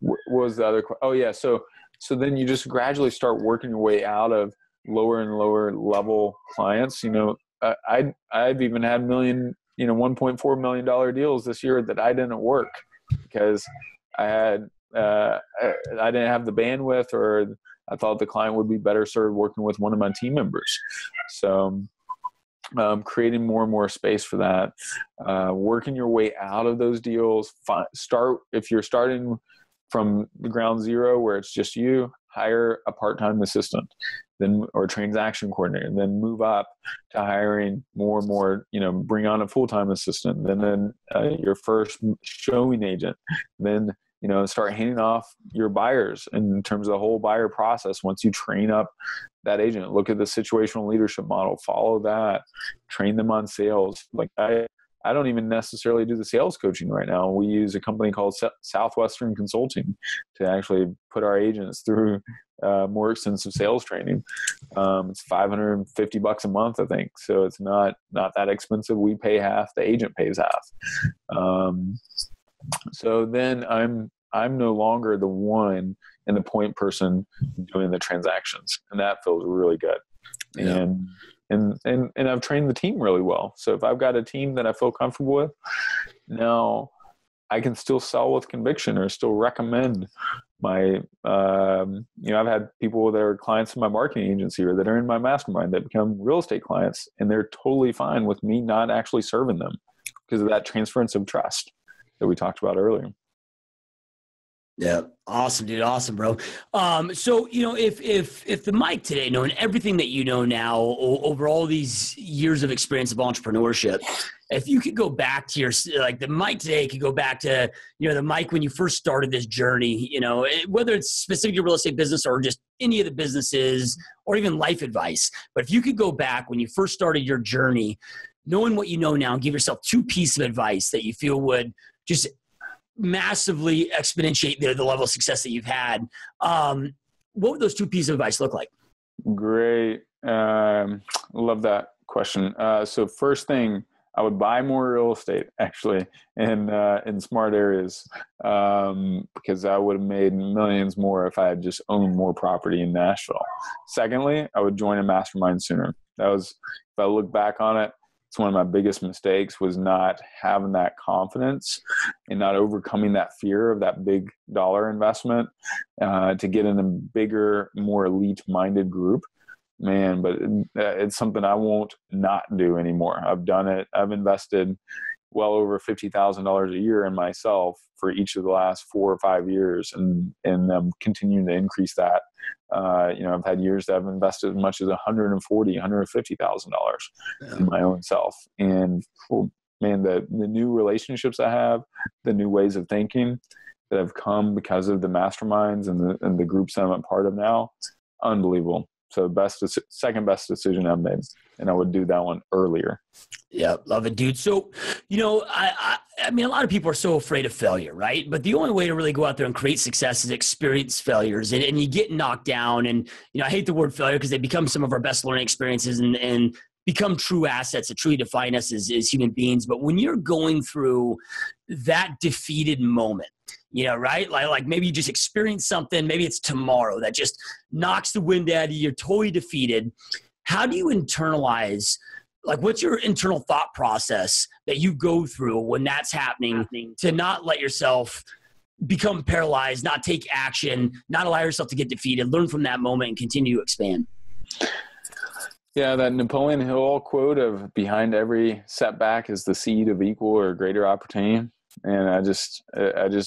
what was the other? Oh yeah. So then you just gradually start working your way out of lower and lower level clients. I've even had $1.4 million deals this year that I didn't work because I didn't have the bandwidth, or I thought the client would be better served working with one of my team members. So creating more and more space for that, working your way out of those deals. If you're starting from the ground zero where it's just you, hire a part-time assistant, or transaction coordinator, then move up to hiring more and more, bring on a full-time assistant, then your first showing agent, then start handing off your buyers in terms of the whole buyer process. Once you train up that agent, look at the situational leadership model, follow that, train them on sales. Like I don't even necessarily do the sales coaching right now. We use a company called Southwestern Consulting to actually put our agents through more extensive sales training. It's $550 a month, I think. So it's not that expensive. We pay half, the agent pays half. So then I'm no longer the one and the point person doing the transactions, and that feels really good. Yeah. And I've trained the team really well. So if I've got a team that I feel comfortable with, now I can still sell with conviction or still recommend my, I've had people that are clients in my marketing agency or that are in my mastermind that become real estate clients, and they're totally fine with me not actually serving them because of that transference of trust that we talked about earlier. Yeah. Awesome, dude. Awesome, bro. So, if the Mike today, knowing everything that you know now over all these years of experience of entrepreneurship, if you could go back to the Mike today could go back to, the Mike when you first started this journey, whether it's specific to real estate business or just any of the businesses or even life advice. But if you could go back when you first started your journey, knowing what you know now, and give yourself 2 pieces of advice that you feel would just massively exponentiate the level of success that you've had, what would those 2 pieces of advice look like? Great. Love that question. So first thing, I would buy more real estate actually in smart areas, because I would have made millions more if I had just owned more property in Nashville. Secondly, I would join a mastermind sooner. If I look back on it, it's one of my biggest mistakes was not having that confidence and not overcoming that fear of that big dollar investment to get in a bigger, more elite-minded group. Man, but it's something I won't not do anymore. I've done it. I've invested well over $50,000 a year in myself for each of the last 4 or 5 years, and I'm continuing to increase that. I've had years that I've invested as much as $150,000 in my own self. And man, the new relationships I have, the new ways of thinking that have come because of the masterminds and the groups that I'm a part of now, unbelievable. So second best decision I've made, and I would do that one earlier. Yeah, love it, dude. So, I mean, a lot of people are so afraid of failure, right? But the only way to really go out there and create success is experience failures, and you get knocked down. And, I hate the word failure because they become some of our best learning experiences and become true assets that truly define us as human beings. But when you're going through that defeated moment, right? Like maybe you just experience something, maybe it's tomorrow that just knocks the wind out of you, you're totally defeated. How do you internalize, what's your internal thought process that you go through when that's happening to not let yourself become paralyzed, not take action, not allow yourself to get defeated, learn from that moment and continue to expand? Yeah, that Napoleon Hill quote of behind every setback is the seed of equal or greater opportunity. And I just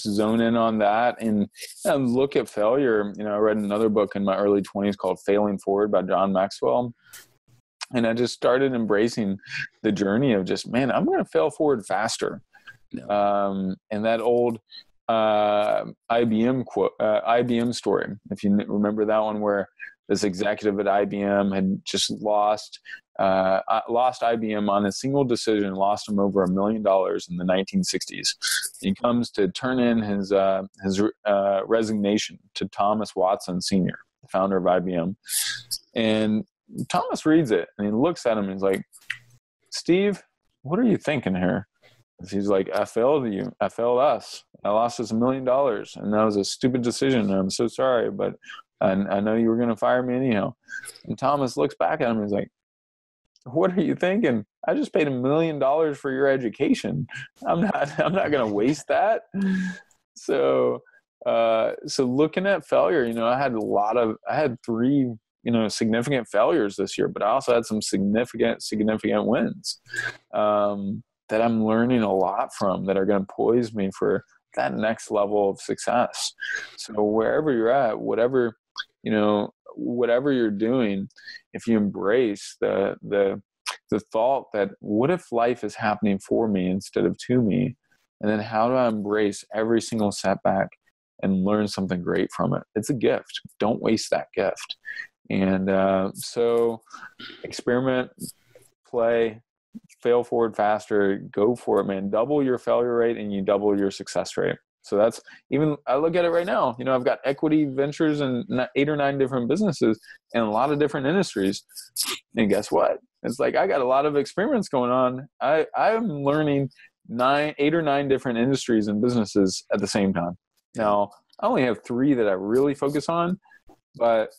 zone in on that and look at failure. I read another book in my early 20s called Failing Forward by John Maxwell. And I just started embracing the journey of just, man, I'm going to fail forward faster. Yeah. And that old IBM story, if you remember that one, where this executive at IBM had just lost IBM on a single decision, lost him over $1 million in the 1960s. He comes to turn in his resignation to Thomas Watson Sr., the founder of IBM. And Thomas reads it and he looks at him and he's like, "Steve, what are you thinking here?" He's like, "I failed you. I failed us. I lost us $1 million, and that was a stupid decision. And I'm so sorry, but I know you were going to fire me anyhow. And Thomas looks back at him and he's like, what are you thinking? I just paid $1 million for your education. I'm not going to waste that. So looking at failure, I had 3, significant failures this year, but I also had some significant wins, that I'm learning a lot from, that are going to poise me for that next level of success. So wherever you're at, whatever you're doing, if you embrace the thought that what if life is happening for me instead of to me, and then how do I embrace every single setback and learn something great from it? It's a gift. Don't waste that gift. And so experiment, play, fail forward faster, go for it, man. Double your failure rate and you double your success rate. So that's, even I look at it right now, I've got equity ventures in 8 or 9 different businesses and a lot of different industries. And guess what? It's like, I got a lot of experiments going on. I'm learning 8 or 9 different industries and businesses at the same time. Now, I only have 3 that I really focus on, but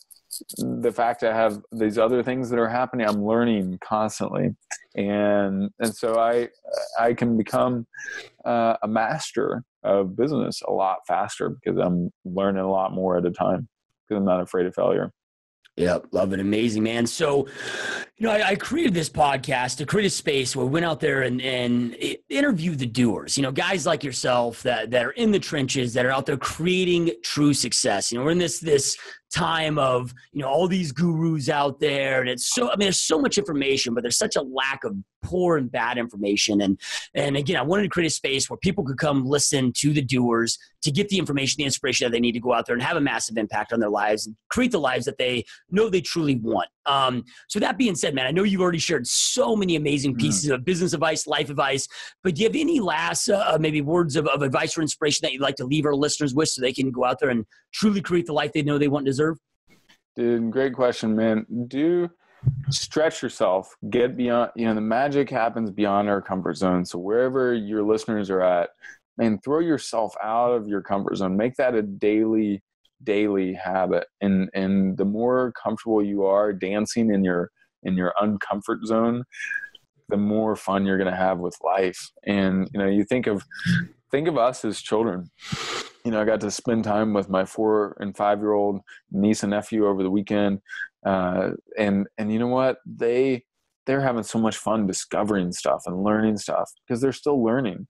the fact I have these other things that are happening, I'm learning constantly. And so I can become a master of business a lot faster because I'm learning a lot more at a time because I'm not afraid of failure. Yeah, love it. Amazing, man. So, I created this podcast to create a space where we went out there and interviewed the doers, guys like yourself that are in the trenches, that are out there creating true success. We're in this time of, all these gurus out there, and there's so much information, but there's such a lack of poor and bad information. And again, I wanted to create a space where people could come listen to the doers to get the information, the inspiration that they need to go out there and have a massive impact on their lives and create the lives that they know they truly want. So that being said, man, I know you've already shared so many amazing pieces of business advice, life advice, but do you have any last maybe words of advice or inspiration that you'd like to leave our listeners with so they can go out there and truly create the life they know they want and deserve? Dude, great question, man. Do stretch yourself, get beyond, the magic happens beyond our comfort zone. So wherever your listeners are at, man, throw yourself out of your comfort zone. Make that a daily habit. And the more comfortable you are dancing in your uncomfort zone, the more fun you're going to have with life. And, you think of us as children. I got to spend time with my 4 and 5-year-old niece and nephew over the weekend. And you know what? They're having so much fun discovering stuff and learning stuff because they're still learning.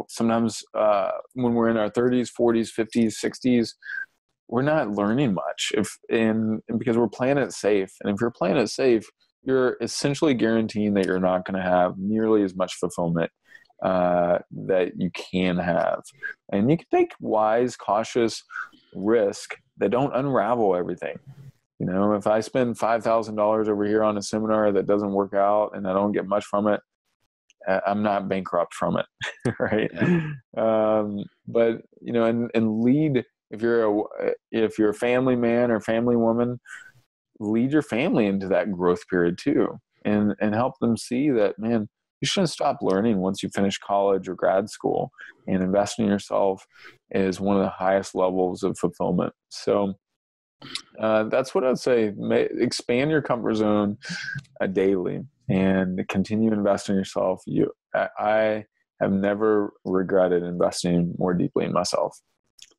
Sometimes when we're in our 30s, 40s, 50s, 60s, we're not learning much because we're playing it safe. And if you're playing it safe, you're essentially guaranteeing that you're not going to have nearly as much fulfillment that you can have. And you can take wise, cautious risk that don't unravel everything. If I spend $5,000 over here on a seminar that doesn't work out and I don't get much from it, I'm not bankrupt from it. Right. Yeah. But, and lead, if you're a family man or family woman, lead your family into that growth period too. And help them see that, man, you shouldn't stop learning once you finish college or grad school, and invest in yourself is one of the highest levels of fulfillment. So that's what I'd say. Expand your comfort zone daily and continue to invest in yourself. I have never regretted investing more deeply in myself.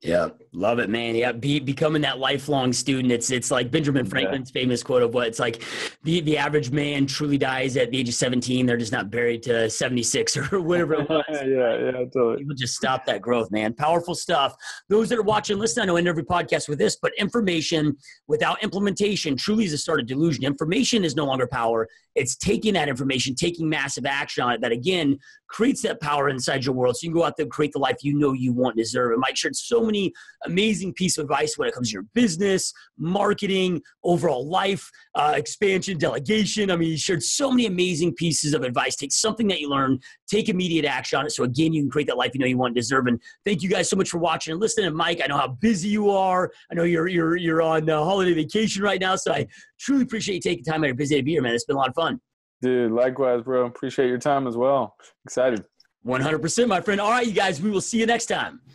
Yeah. Love it, man. Yeah. Becoming that lifelong student. It's like Benjamin Franklin's famous quote of what it's like, the average man truly dies at the age of 17. They're just not buried to 76 or whatever it was. Yeah, totally. People just stop that growth, man. Powerful stuff. Those that are watching, listen, I know I end every podcast with this, but information without implementation truly is a start of delusion. Information is no longer power. It's taking that information, taking massive action on it that, again, creates that power inside your world. So you can go out there and create the life you know you want and deserve. And Mike shared so many amazing pieces of advice when it comes to your business, marketing, overall life, expansion, delegation. I mean, he shared so many amazing pieces of advice. Take something that you learn, take immediate action on it. So again, you can create that life you know you want and deserve. And thank you guys so much for watching and listening. And Mike, I know how busy you are. I know you're on holiday vacation right now. So I truly appreciate you taking time out of your busy day to be here, man. It's been a lot of fun. Dude, likewise, bro. Appreciate your time as well. Excited. 100%, my friend. All right, you guys, we will see you next time.